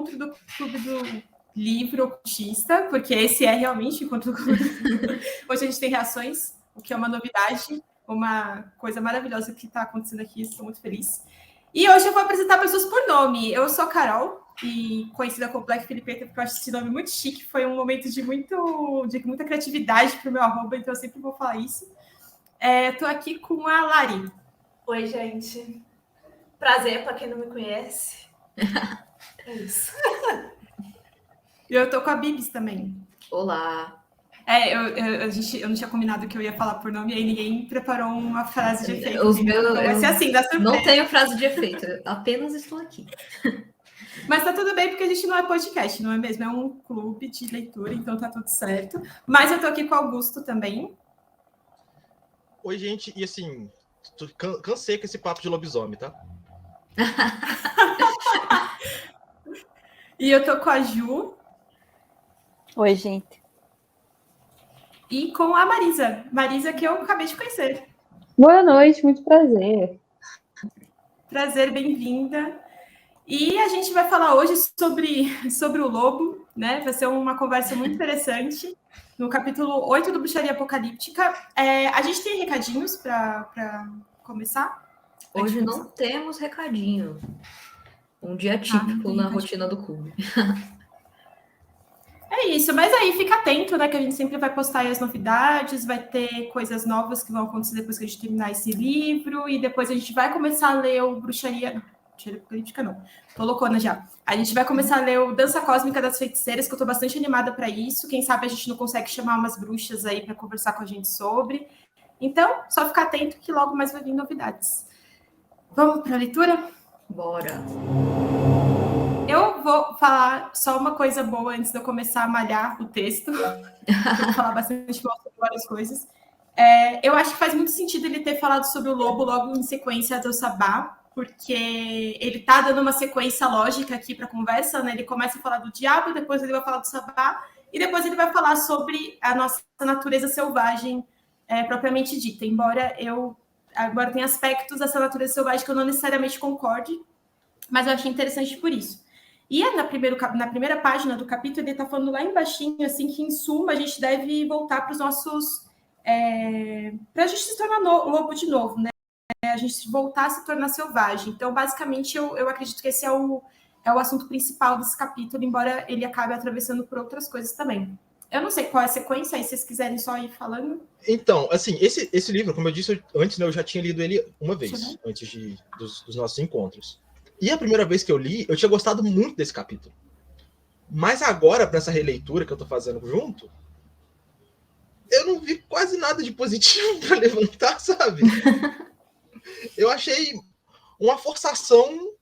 encontro do Clube do Livro Ocultista, porque esse é realmente o encontro do Clube do Livro. Hoje a gente tem reações, o que é uma novidade, uma coisa maravilhosa que está acontecendo aqui, estou muito feliz. E hoje eu vou apresentar pessoas por nome. Eu sou a Carol, e conhecida como Black Filipeta, porque eu acho esse nome muito chique. Foi um momento de muita criatividade para o meu arroba, então eu sempre vou falar isso. Estou aqui com a Lari. Oi, gente. Prazer para quem não me conhece. É isso. E eu estou com a Bibis também. Olá. Eu não tinha combinado que eu ia falar por nome, aí ninguém preparou uma frase de efeito. Vai ser assim, dá surpresa. Não tenho frase de efeito, apenas estou aqui. Mas tá tudo bem, porque a gente não é podcast, não é mesmo? É um clube de leitura, então tá tudo certo. Mas eu tô aqui com o Augusto também. Oi, gente, e assim, cansei com esse papo de lobisomem, tá? E eu tô com a Ju. Oi, gente. E com a Marisa. Marisa, que eu acabei de conhecer. Boa noite, muito prazer. Prazer, bem-vinda. E a gente vai falar hoje sobre o lobo, né? Vai ser uma conversa muito interessante. No capítulo 8 do Bruxaria Apocalíptica. A gente tem recadinhos para começar? Hoje não temos recadinho. Um dia típico na rotina do clube. É isso, mas aí fica atento, né? Que a gente sempre vai postar aí as novidades, vai ter coisas novas que vão acontecer depois que a gente terminar esse livro, e depois a gente vai começar a ler o Bruxaria Apocalíptica, não. Tô loucona já. A gente vai começar a ler o Dança Cósmica das Feiticeiras, que eu tô bastante animada para isso. Quem sabe a gente não consegue chamar umas bruxas aí para conversar com a gente sobre. Então, só ficar atento que logo mais vai vir novidades. Vamos para a leitura? Bora! Eu vou falar só uma coisa boa antes de eu começar a malhar o texto. Eu vou falar bastante mal sobre várias coisas. Eu acho que faz muito sentido ele ter falado sobre o lobo logo em sequência do Sabá, porque ele tá dando uma sequência lógica aqui para a conversa, né? Ele começa a falar do diabo, depois ele vai falar do Sabá, e depois ele vai falar sobre a nossa natureza selvagem propriamente dita. Embora agora tem aspectos dessa natureza selvagem que eu não necessariamente concorde, mas eu achei interessante por isso. E na primeira página do capítulo, ele está falando lá embaixinho, assim, que em suma a gente deve voltar para os nossos... para a gente se tornar lobo de novo, né? A gente voltar a se tornar selvagem. Então, basicamente, eu acredito que esse é o assunto principal desse capítulo, embora ele acabe atravessando por outras coisas também. Eu não sei qual é a sequência, aí se vocês quiserem só ir falando. Então, assim, esse livro, como eu disse antes, né, eu já tinha lido ele uma vez, antes dos nossos encontros. E a primeira vez que eu li, eu tinha gostado muito desse capítulo. Mas agora, para essa releitura que eu tô fazendo junto, eu não vi quase nada de positivo para levantar, sabe? Eu achei uma forçação,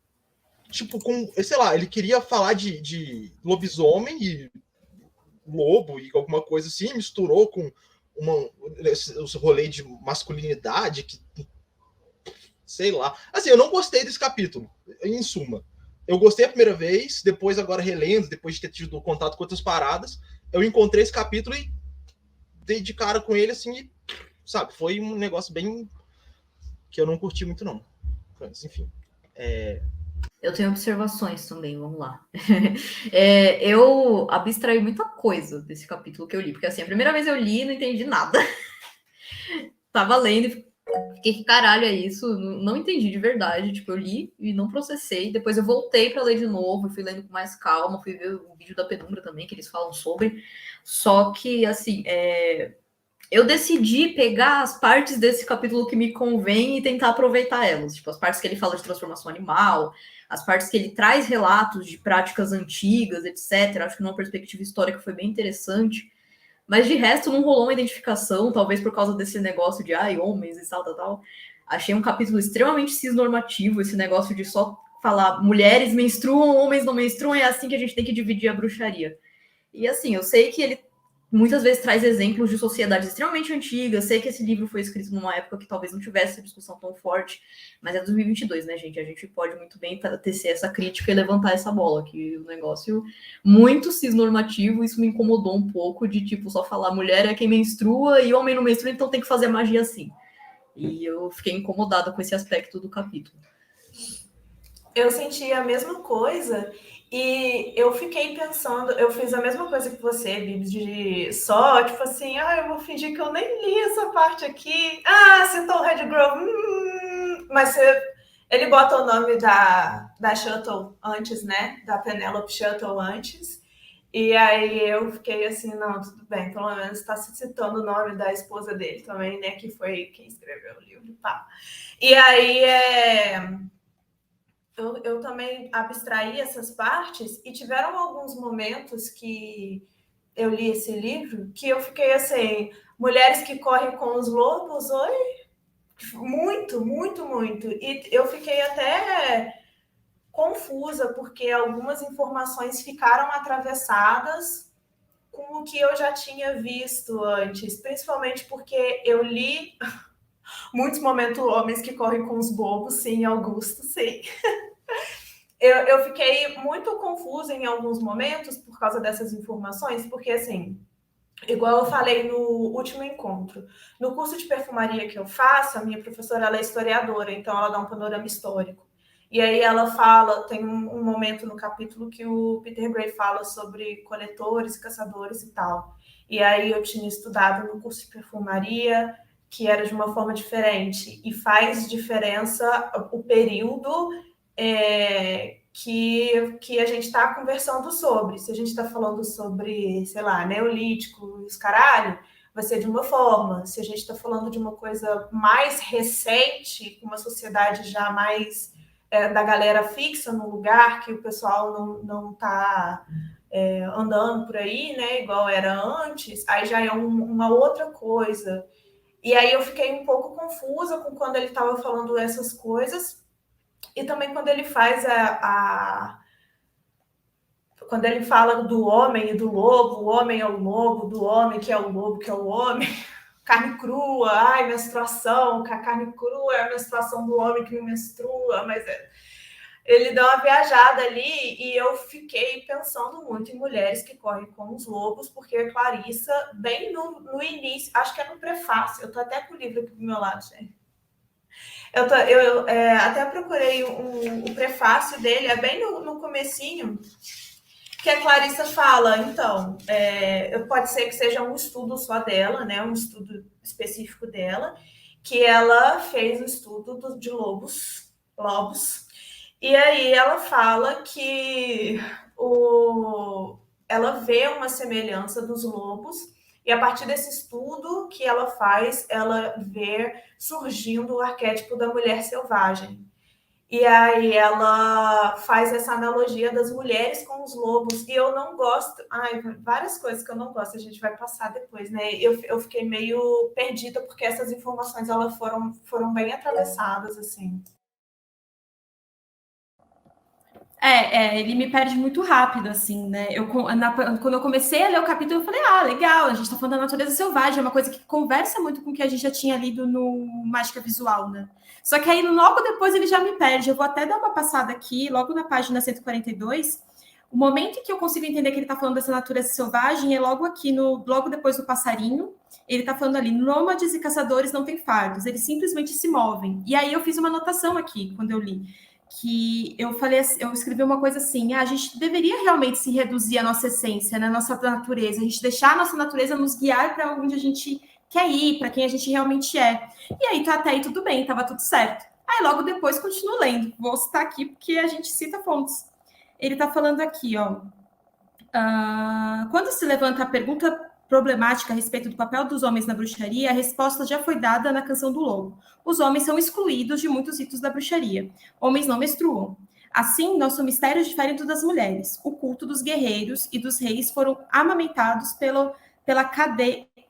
tipo, sei lá, ele queria falar de lobisomem e lobo e alguma coisa assim, misturou com os rolês de masculinidade, que sei lá. Assim, eu não gostei desse capítulo, em suma. Eu gostei a primeira vez, depois agora relendo, depois de ter tido contato com outras paradas, eu encontrei esse capítulo e dei de cara com ele, assim, e, sabe, foi um negócio bem que eu não curti muito, não. Mas, enfim. Eu tenho observações também, vamos lá. Eu abstraí muita coisa desse capítulo que eu li, porque assim, a primeira vez eu li e não entendi nada. Tava lendo e fiquei, que caralho é isso? Não entendi de verdade. Tipo, eu li e não processei. Depois eu voltei para ler de novo, fui lendo com mais calma, fui ver o vídeo da Penumbra também, que eles falam sobre. Só que, assim, eu decidi pegar as partes desse capítulo que me convém e tentar aproveitar elas. Tipo, as partes que ele fala de transformação animal, as partes que ele traz relatos de práticas antigas, etc. Acho que numa perspectiva histórica foi bem interessante. Mas de resto não rolou uma identificação, talvez por causa desse negócio de homens e tal. Achei um capítulo extremamente cisnormativo, esse negócio de só falar mulheres menstruam, homens não menstruam, é assim que a gente tem que dividir a bruxaria. E assim, eu sei que ele muitas vezes traz exemplos de sociedades extremamente antigas, sei que esse livro foi escrito numa época que talvez não tivesse essa discussão tão forte, mas é 2022, né, gente? A gente pode muito bem tecer essa crítica e levantar essa bola, que o negócio muito cisnormativo, isso me incomodou um pouco, de tipo, só falar mulher é quem menstrua e homem não menstrua, então tem que fazer magia assim. E eu fiquei incomodada com esse aspecto do capítulo. Eu senti a mesma coisa, E eu fiquei pensando, eu fiz a mesma coisa que você, Bibs, de só, tipo assim, eu vou fingir que eu nem li essa parte aqui. Citou o Red Grove, mas ele bota o nome da Shuttle antes, né? Da Penelope Shuttle antes. E aí eu fiquei assim, não, tudo bem, pelo menos está citando o nome da esposa dele também, né? Que foi quem escreveu o livro, tá? E aí eu também abstraí essas partes e tiveram alguns momentos que eu li esse livro que eu fiquei assim, mulheres que correm com os lobos, oi? Muito, muito, muito. E eu fiquei até confusa, porque algumas informações ficaram atravessadas com o que eu já tinha visto antes, principalmente porque eu li muitos momentos homens que correm com os bobos, sim, Augusto, sim. Eu fiquei muito confusa em alguns momentos por causa dessas informações, porque, assim, igual eu falei no último encontro, no curso de perfumaria que eu faço, a minha professora ela é historiadora, então ela dá um panorama histórico. E aí ela fala, tem um momento no capítulo que o Peter Gray fala sobre coletores, caçadores e tal. E aí eu tinha estudado no curso de perfumaria, que era de uma forma diferente, e faz diferença o período que a gente está conversando sobre. Se a gente está falando sobre, sei lá, neolítico e os caralho, vai ser de uma forma. Se a gente está falando de uma coisa mais recente, uma sociedade já mais da galera fixa no lugar, que o pessoal não está andando por aí, né, igual era antes, aí já é uma outra coisa. E aí eu fiquei um pouco confusa com quando ele estava falando essas coisas, e também quando ele faz quando ele fala do homem e do lobo, o homem é o lobo, do homem que é o lobo, que é o homem, carne crua, menstruação, que a carne crua é a menstruação do homem que não menstrua, mas ele dá uma viajada ali e eu fiquei pensando muito em mulheres que correm com os lobos, porque a Clarissa, bem no início, acho que é no prefácio, eu tô até com o livro aqui do meu lado, gente. Eu até procurei o prefácio dele, é bem no comecinho, que a Clarissa fala, então, pode ser que seja um estudo só dela, né, um estudo específico dela, que ela fez o estudo de lobos, e aí ela fala que ela vê uma semelhança dos lobos, e a partir desse estudo que ela faz, ela vê surgindo o arquétipo da mulher selvagem. E aí ela faz essa analogia das mulheres com os lobos. E eu não gosto... várias coisas que eu não gosto, a gente vai passar depois, né? Eu fiquei meio perdida, porque essas informações elas foram bem atravessadas, assim. Ele me perde muito rápido, assim, né? Quando eu comecei a ler o capítulo, eu falei, legal, a gente tá falando da natureza selvagem, é uma coisa que conversa muito com o que a gente já tinha lido no Mágica Visual, né? Só que aí, logo depois, ele já me perde. Eu vou até dar uma passada aqui, logo na página 142. O momento em que eu consigo entender que ele tá falando dessa natureza selvagem é logo aqui, logo depois do passarinho. Ele tá falando ali, nômades e caçadores não têm fardos, eles simplesmente se movem. E aí eu fiz uma anotação aqui, quando eu li, que eu escrevi uma coisa assim, a gente deveria realmente se reduzir à nossa essência, na nossa natureza, a gente deixar a nossa natureza nos guiar para onde a gente quer ir, para quem a gente realmente é. E aí, até aí tudo bem, estava tudo certo. Aí logo depois continuo lendo, vou citar aqui porque a gente cita fontes. Ele está falando aqui, quando se levanta a pergunta problemática a respeito do papel dos homens na bruxaria, a resposta já foi dada na Canção do Lobo. Os homens são excluídos de muitos ritos da bruxaria. Homens não menstruam. Assim, nosso mistério difere do das mulheres. O culto dos guerreiros e dos reis foram amamentados pela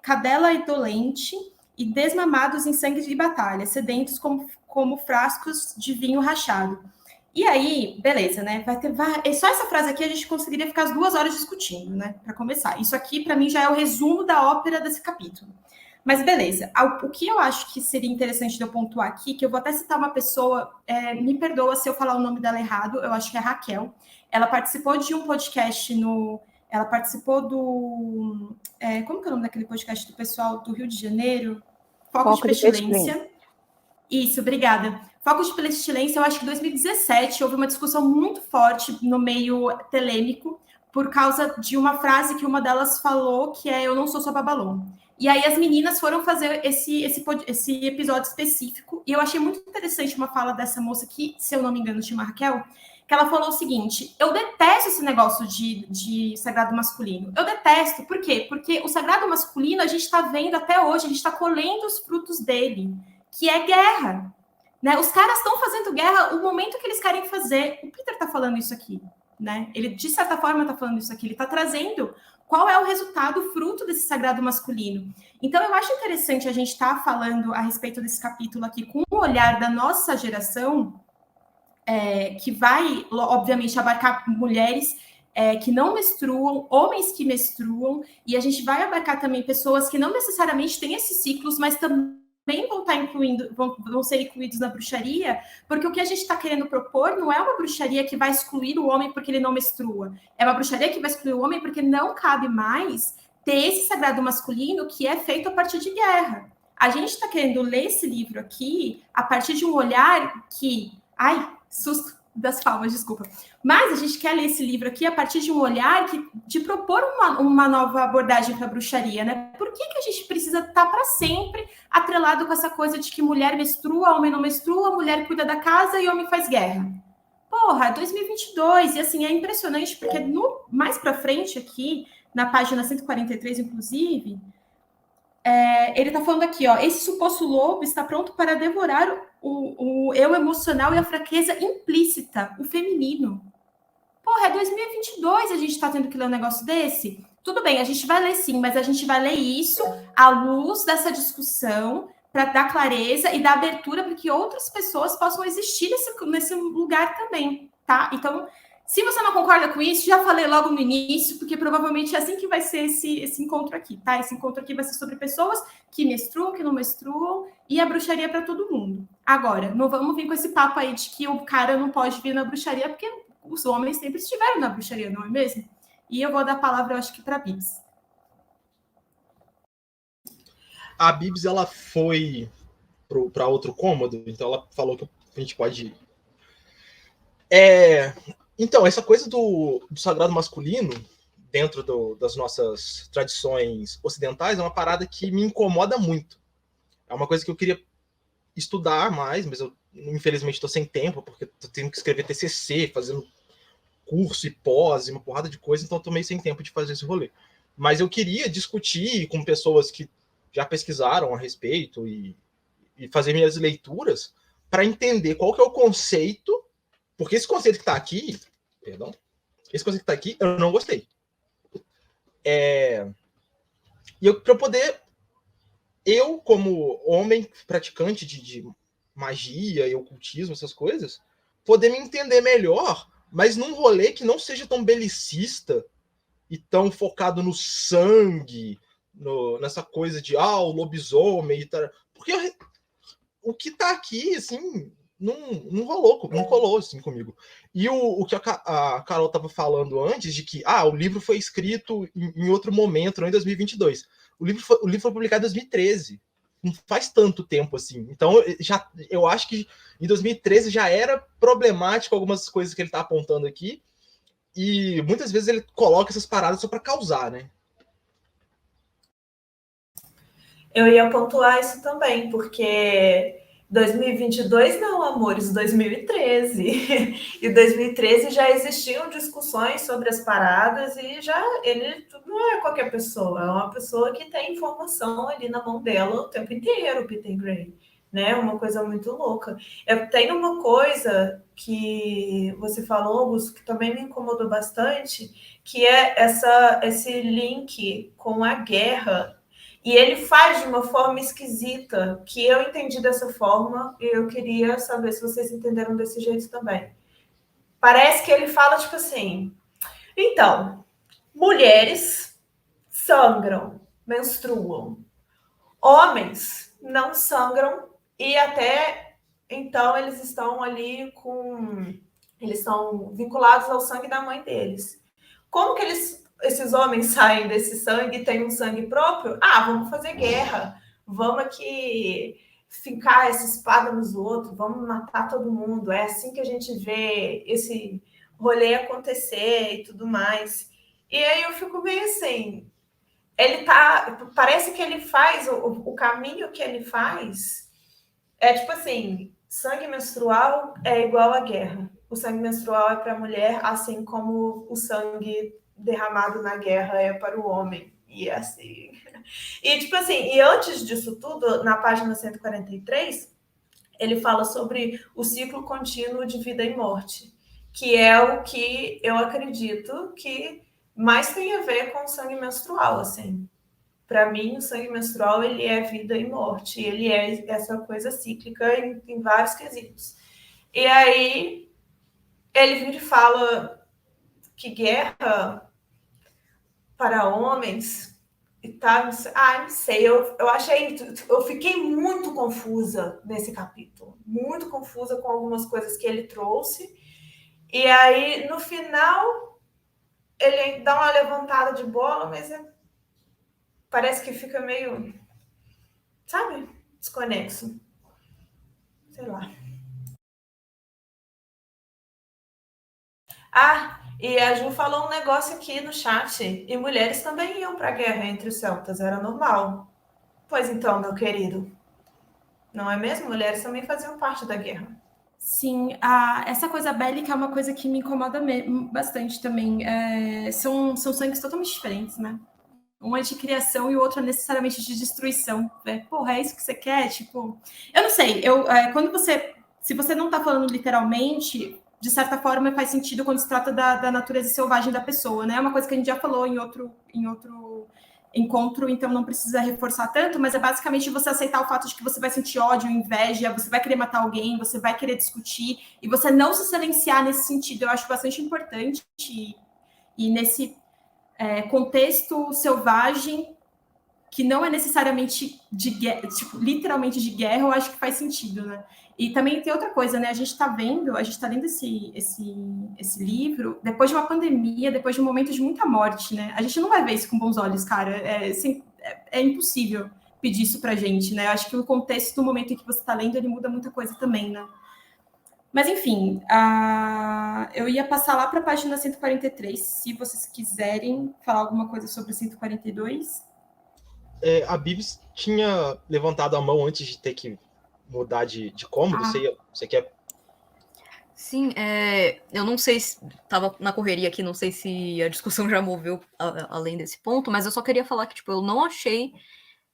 cadela indolente e desmamados em sangue de batalha, sedentos como frascos de vinho rachado. E aí, beleza, né? Só essa frase aqui a gente conseguiria ficar as 2 horas discutindo, né? Para começar. Isso aqui, para mim, já é o resumo da ópera desse capítulo. Mas beleza. O que eu acho que seria interessante de eu pontuar aqui, que eu vou até citar uma pessoa, me perdoa se eu falar o nome dela errado, eu acho que é a Raquel. Ela participou de um podcast Ela participou do... como que é o nome daquele podcast do pessoal do Rio de Janeiro? Foco de Pestilência. Isso, obrigada. Foco de pestilência, eu acho que em 2017 houve uma discussão muito forte no meio telêmico por causa de uma frase que uma delas falou, que é "eu não sou sua Babalon". E aí as meninas foram fazer esse episódio específico, e eu achei muito interessante uma fala dessa moça que, se eu não me engano, chama Raquel, que ela falou o seguinte: eu detesto esse negócio de sagrado masculino. Eu detesto. Por quê? Porque o sagrado masculino, a gente está vendo até hoje, a gente está colhendo os frutos dele, que é guerra. Né? Os caras estão fazendo guerra o momento que eles querem fazer. O Peter está falando isso aqui. Né? Ele, de certa forma, está falando isso aqui. Ele está trazendo qual é o resultado, fruto desse sagrado masculino. Então, eu acho interessante a gente estar falando a respeito desse capítulo aqui com o olhar da nossa geração, que vai, obviamente, abarcar mulheres que não menstruam, homens que menstruam, e a gente vai abarcar também pessoas que não necessariamente têm esses ciclos, mas também vão ser incluídos na bruxaria, porque o que a gente está querendo propor não é uma bruxaria que vai excluir o homem porque ele não menstrua, é uma bruxaria que vai excluir o homem porque não cabe mais ter esse sagrado masculino que é feito a partir de guerra. A gente está querendo ler esse livro aqui a partir de um olhar que... Ai, susto das palmas, desculpa. Mas a gente quer ler esse livro aqui a partir de um olhar de propor uma nova abordagem para a bruxaria, né? Por que a gente precisa estar para sempre atrelado com essa coisa de que mulher menstrua, homem não menstrua, mulher cuida da casa e homem faz guerra? Porra, 2022, e assim, é impressionante, porque mais para frente aqui, na página 143, inclusive, ele está falando aqui, ó, esse suposto lobo está pronto para devorar o eu emocional e a fraqueza implícita, o feminino. Porra, é 2022 a gente está tendo que ler um negócio desse? Tudo bem, a gente vai ler sim, mas a gente vai ler isso à luz dessa discussão para dar clareza e dar abertura para que outras pessoas possam existir nesse lugar também, tá? Então, se você não concorda com isso, já falei logo no início, porque provavelmente é assim que vai ser esse encontro aqui, tá? Esse encontro aqui vai ser sobre pessoas que menstruam, que não menstruam, e a bruxaria para todo mundo. Agora, não vamos vir com esse papo aí de que o cara não pode vir na bruxaria, porque os homens sempre estiveram na bruxaria, não é mesmo? E eu vou dar a palavra, eu acho que para a Bibs. A Bibs, ela foi para outro cômodo, então ela falou que a gente pode ir. Então, essa coisa do sagrado masculino, dentro das nossas tradições ocidentais, é uma parada que me incomoda muito. É uma coisa que eu queria estudar mais, mas eu, infelizmente, estou sem tempo, porque estou tendo que escrever TCC, fazendo curso e pós, e uma porrada de coisa, então estou meio sem tempo de fazer esse rolê. Mas eu queria discutir com pessoas que já pesquisaram a respeito e fazer minhas leituras para entender qual que é o conceito, porque esse conceito que está aqui, esse conceito que está aqui, eu não gostei. E para poder, eu como homem praticante de magia e ocultismo, essas coisas, poder me entender melhor, mas num rolê que não seja tão belicista e tão focado no sangue, nessa coisa de o lobisomem e tal. Porque o que tá aqui, assim, não rolou assim comigo. E o que a Carol tava falando antes, de que o livro foi escrito em outro momento, não em 2022. O livro foi publicado em 2013. Não faz tanto tempo assim. Então, eu acho que em 2013 já era problemático algumas coisas que ele tá apontando aqui. E muitas vezes ele coloca essas paradas só para causar, né? Eu ia pontuar isso também, porque 2022 não, amores, 2013. E 2013 já existiam discussões sobre as paradas e ele não é qualquer pessoa, é uma pessoa que tem informação ali na mão dela o tempo inteiro, Peter Gray, né? Uma coisa muito louca. Tem uma coisa que você falou, Augusto, que também me incomodou bastante, que é esse link com a guerra. E ele faz de uma forma esquisita, que eu entendi dessa forma, e eu queria saber se vocês entenderam desse jeito também. Parece que ele fala, tipo assim, então, mulheres sangram, menstruam. Homens não sangram e até, então, eles estão ali eles estão vinculados ao sangue da mãe deles. Como que esses homens saem desse sangue e têm um sangue próprio? Vamos fazer guerra. Vamos aqui fincar essa espada nos outros, vamos matar todo mundo. É assim que a gente vê esse rolê acontecer e tudo mais. E aí eu fico meio assim, parece que ele faz, o caminho que ele faz é tipo assim, sangue menstrual é igual à guerra. O sangue menstrual é para a mulher, assim como o sangue derramado na guerra é para o homem. E assim. E tipo assim, e antes disso tudo, na página 143, ele fala sobre o ciclo contínuo de vida e morte, que é o que eu acredito que mais tem a ver com o sangue menstrual, assim. Para mim, o sangue menstrual ele é vida e morte, ele é essa coisa cíclica em vários quesitos. E aí ele vira e fala que guerra para homens e tal, não sei, eu fiquei muito confusa nesse capítulo, muito confusa com algumas coisas que ele trouxe. E aí no final ele dá uma levantada de bola, mas parece que fica meio, sabe, desconexo. Sei lá. E a Ju falou um negócio aqui no chat. E mulheres também iam para a guerra entre os celtas, era normal. Pois então, meu querido. Não é mesmo? Mulheres também faziam parte da guerra. Sim, essa coisa bélica é uma coisa que me incomoda bastante também. São sangues totalmente diferentes, né? Um é de criação e o outro é necessariamente de destruição. Porra, é isso que você quer? Tipo, eu não sei. Se você não tá falando literalmente, de certa forma faz sentido quando se trata da natureza selvagem da pessoa, né? É uma coisa que a gente já falou em outro encontro, então não precisa reforçar tanto, mas é basicamente você aceitar o fato de que você vai sentir ódio, inveja, você vai querer matar alguém, você vai querer discutir, e você não se silenciar nesse sentido. Eu acho bastante importante, e nesse contexto selvagem, que não é necessariamente de guerra, tipo, literalmente de guerra, eu acho que faz sentido, né? E também tem outra coisa, né? A gente tá lendo esse livro depois de uma pandemia, depois de um momento de muita morte, né? A gente não vai ver isso com bons olhos, cara. É impossível pedir isso pra gente, né? Eu acho que o contexto do momento em que você tá lendo, ele muda muita coisa também, né? Mas, enfim, eu ia passar lá para a página 143, se vocês quiserem falar alguma coisa sobre 142. A Bibs tinha levantado a mão antes de ter que mudar de cômodo. Você quer? Sim, eu não sei se tava na correria aqui, não sei se a discussão já moveu além desse ponto, mas eu só queria falar que, tipo, eu não achei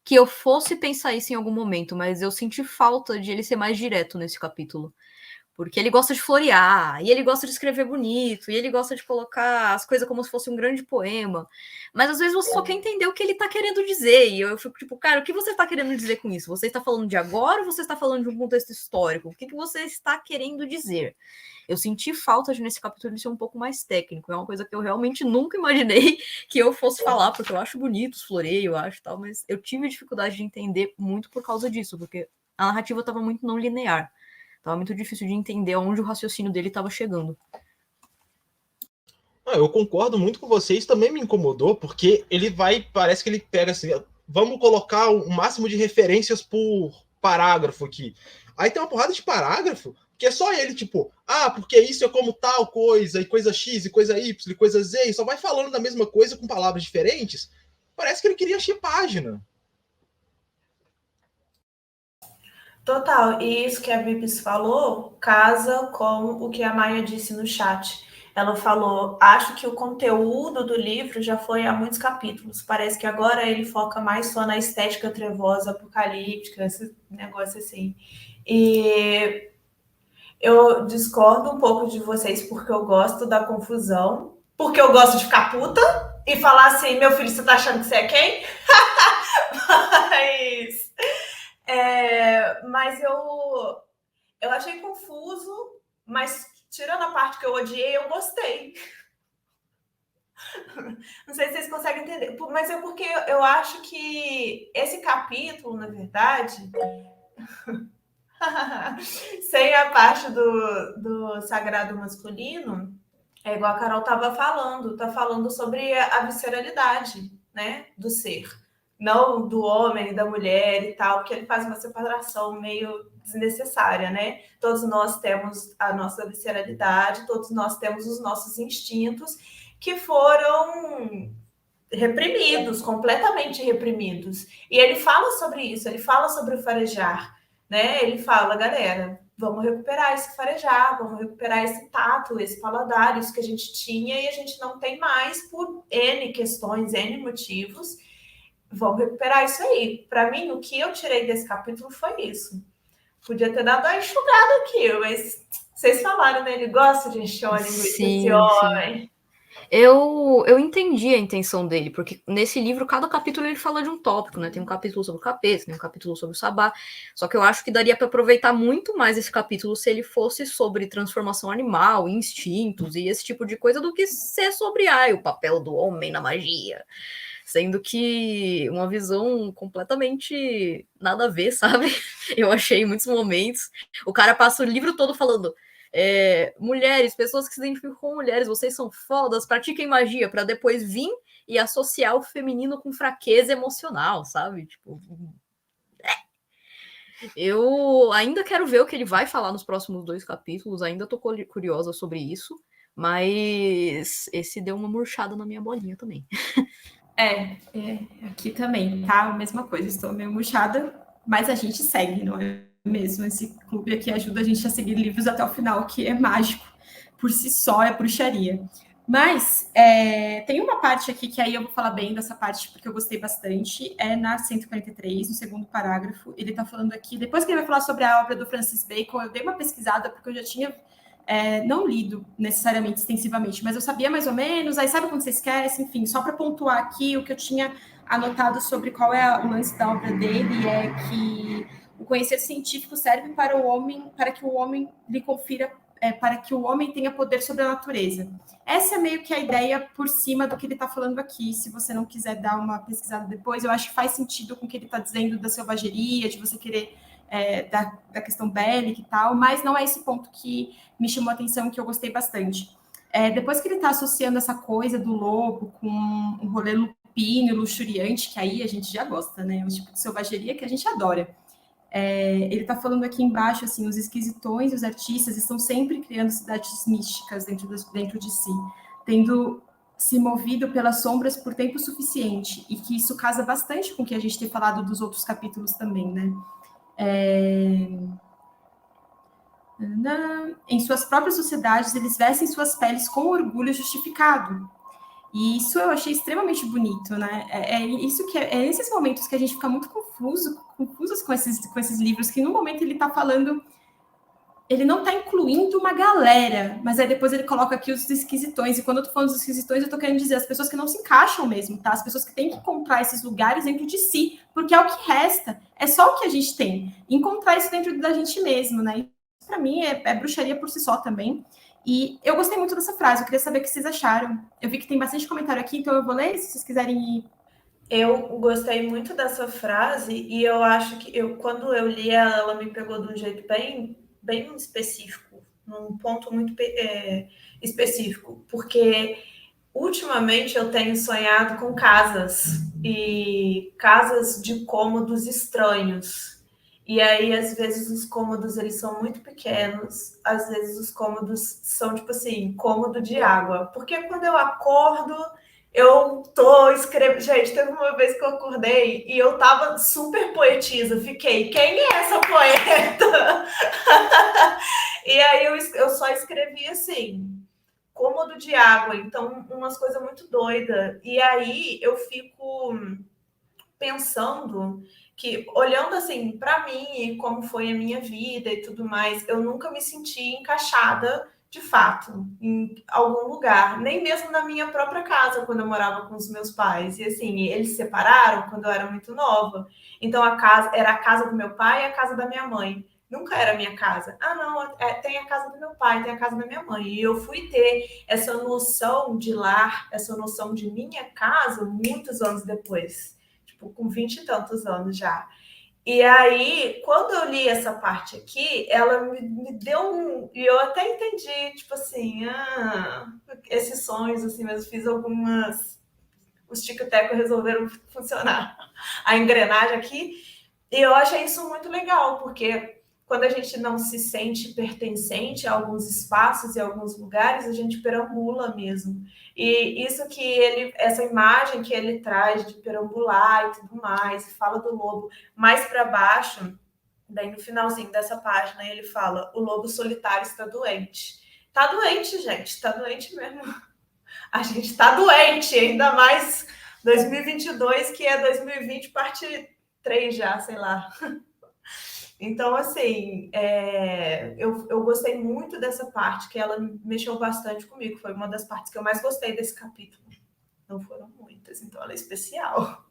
que eu fosse pensar isso em algum momento, mas eu senti falta de ele ser mais direto nesse capítulo. Porque ele gosta de florear, e ele gosta de escrever bonito, e ele gosta de colocar as coisas como se fosse um grande poema. Mas às vezes você só quer entender o que ele tá querendo dizer. E eu fico tipo, cara, o que você tá querendo dizer com isso? Você está falando de agora ou você está falando de um contexto histórico? O que você está querendo dizer? Eu senti falta de, nesse capítulo, de ser um pouco mais técnico. É uma coisa que eu realmente nunca imaginei que eu fosse falar, porque eu acho bonito os floreios, eu acho tal, mas eu tive dificuldade de entender muito por causa disso, porque a narrativa estava muito não linear. Tava muito difícil de entender aonde o raciocínio dele estava chegando. Eu concordo muito com vocês. Também me incomodou, porque parece que ele pega assim, vamos colocar o máximo de referências por parágrafo aqui. Aí tem uma porrada de parágrafo, que é só ele, tipo, porque isso é como tal coisa, e coisa X, e coisa Y, e coisa Z, e só vai falando da mesma coisa com palavras diferentes. Parece que ele queria encher página. Total, e isso que a Bibis falou casa com o que a Maia disse no chat. Ela falou, acho que o conteúdo do livro já foi há muitos capítulos. Parece que agora ele foca mais só na estética trevosa, apocalíptica, esse negócio assim. E eu discordo um pouco de vocês porque eu gosto da confusão, porque eu gosto de ficar puta e falar assim, meu filho, você tá achando que você é quem? Mas eu achei confuso, mas tirando a parte que eu odiei, eu gostei. Não sei se vocês conseguem entender, mas é porque eu acho que esse capítulo, na verdade, sem a parte do sagrado masculino, é igual a Carol estava falando, tá falando sobre a visceralidade, né, do ser. não do homem e da mulher e tal, porque ele faz uma separação meio desnecessária, né? Todos nós temos a nossa visceralidade, todos nós temos os nossos instintos que foram reprimidos, completamente reprimidos. E ele fala sobre isso, ele fala sobre o farejar, né? Ele fala, galera, vamos recuperar esse farejar, vamos recuperar esse tato, esse paladar, isso que a gente tinha e a gente não tem mais por N questões, N motivos. Vamos recuperar isso aí. Para mim, o que eu tirei desse capítulo foi isso. Podia ter dado uma enxugada aqui, mas vocês falaram, né? Ele gosta de encher a linguiça, esse homem. Eu entendi a intenção dele, porque nesse livro, cada capítulo ele fala de um tópico, né? Tem um capítulo sobre o capeta, tem um capítulo sobre o sabá. Só que eu acho que daria para aproveitar muito mais esse capítulo se ele fosse sobre transformação animal, instintos e esse tipo de coisa, do que ser sobre o papel do homem na magia. Sendo que uma visão completamente nada a ver, sabe? Eu achei em muitos momentos. O cara passa o livro todo falando: mulheres, pessoas que se identificam com mulheres, vocês são fodas, pratiquem magia, para depois vir e associar o feminino com fraqueza emocional, sabe? Tipo, eu ainda quero ver o que ele vai falar nos próximos 2 capítulos, ainda tô curiosa sobre isso, mas esse deu uma murchada na minha bolinha também. Aqui também, tá? A mesma coisa, estou meio murchada, mas a gente segue, não é mesmo? Esse clube aqui ajuda a gente a seguir livros até o final, que é mágico, por si só, é bruxaria. Mas tem uma parte aqui que aí eu vou falar bem dessa parte, porque eu gostei bastante, é na 143, no segundo parágrafo. Ele está falando aqui, depois que ele vai falar sobre a obra do Francis Bacon, eu dei uma pesquisada, porque eu já tinha não lido necessariamente extensivamente, mas eu sabia mais ou menos, aí sabe quando você esquece, enfim, só para pontuar aqui o que eu tinha anotado sobre qual é o lance da obra dele, é que o conhecimento científico serve para o homem, para que o homem lhe confira, para que o homem tenha poder sobre a natureza. Essa é meio que a ideia por cima do que ele está falando aqui. Se você não quiser dar uma pesquisada depois, eu acho que faz sentido com o que ele está dizendo da selvageria, de você querer da questão bélica e tal, mas não é esse ponto que me chamou a atenção, que eu gostei bastante. Depois que ele está associando essa coisa do lobo com um rolê lupino, luxuriante, que aí a gente já gosta, né? Um tipo de selvageria que a gente adora. Ele está falando aqui embaixo, assim, os esquisitões e os artistas estão sempre criando cidades místicas dentro de si, tendo se movido pelas sombras por tempo suficiente, e que isso casa bastante com o que a gente tem falado dos outros capítulos também, né? Em suas próprias sociedades, eles vestem suas peles com orgulho justificado. E isso eu achei extremamente bonito, né? Isso que é nesses momentos que a gente fica muito confusos com esses livros, que no momento ele está falando, ele não está incluindo uma galera, mas aí depois ele coloca aqui os esquisitões, e quando eu tô falando dos esquisitões, eu tô querendo dizer as pessoas que não se encaixam mesmo, tá? As pessoas que têm que encontrar esses lugares dentro de si, porque é o que resta, é só o que a gente tem, encontrar isso dentro da gente mesmo, né? Isso para mim é bruxaria por si só também. E eu gostei muito dessa frase, eu queria saber o que vocês acharam. Eu vi que tem bastante comentário aqui, então eu vou ler, se vocês quiserem ir. Eu gostei muito dessa frase, e eu acho que quando eu li ela me pegou de um jeito bem específico, num ponto muito específico, porque ultimamente eu tenho sonhado com casas, e casas de cômodos estranhos. E aí, às vezes, os cômodos eles são muito pequenos, às vezes os cômodos são, tipo assim, cômodo de água. Porque quando eu acordo, eu tô escrevendo. Gente, teve uma vez que eu acordei e eu tava super poetisa. Fiquei, quem é essa poeta? E aí eu só escrevi assim, cômodo de água. Então, umas coisas muito doidas. E aí eu fico pensando que, olhando assim para mim, como foi a minha vida e tudo mais, eu nunca me senti encaixada de fato em algum lugar, nem mesmo na minha própria casa, quando eu morava com os meus pais. E assim, eles se separaram quando eu era muito nova, então a casa era a casa do meu pai e a casa da minha mãe. Nunca era a minha casa. Ah, não, tem a casa do meu pai, tem a casa da minha mãe. E eu fui ter essa noção de lar, essa noção de minha casa, muitos anos depois. Com 20 e tantos anos já. E aí, quando eu li essa parte aqui, ela me deu e eu até entendi, tipo assim, esses sonhos, assim, mas fiz algumas os tic-tac resolveram funcionar, a engrenagem aqui. E eu achei isso muito legal, porque quando a gente não se sente pertencente a alguns espaços e a alguns lugares, a gente perambula mesmo. E isso que essa imagem que ele traz de perambular e tudo mais, fala do lobo mais para baixo, daí no finalzinho dessa página ele fala: o lobo solitário está doente. Tá doente, gente, tá doente mesmo. A gente tá doente, ainda mais 2022, que é 2020, parte 3 já, sei lá. Então, assim, eu gostei muito dessa parte, que ela mexeu bastante comigo. Foi uma das partes que eu mais gostei desse capítulo. Não foram muitas, então ela é especial.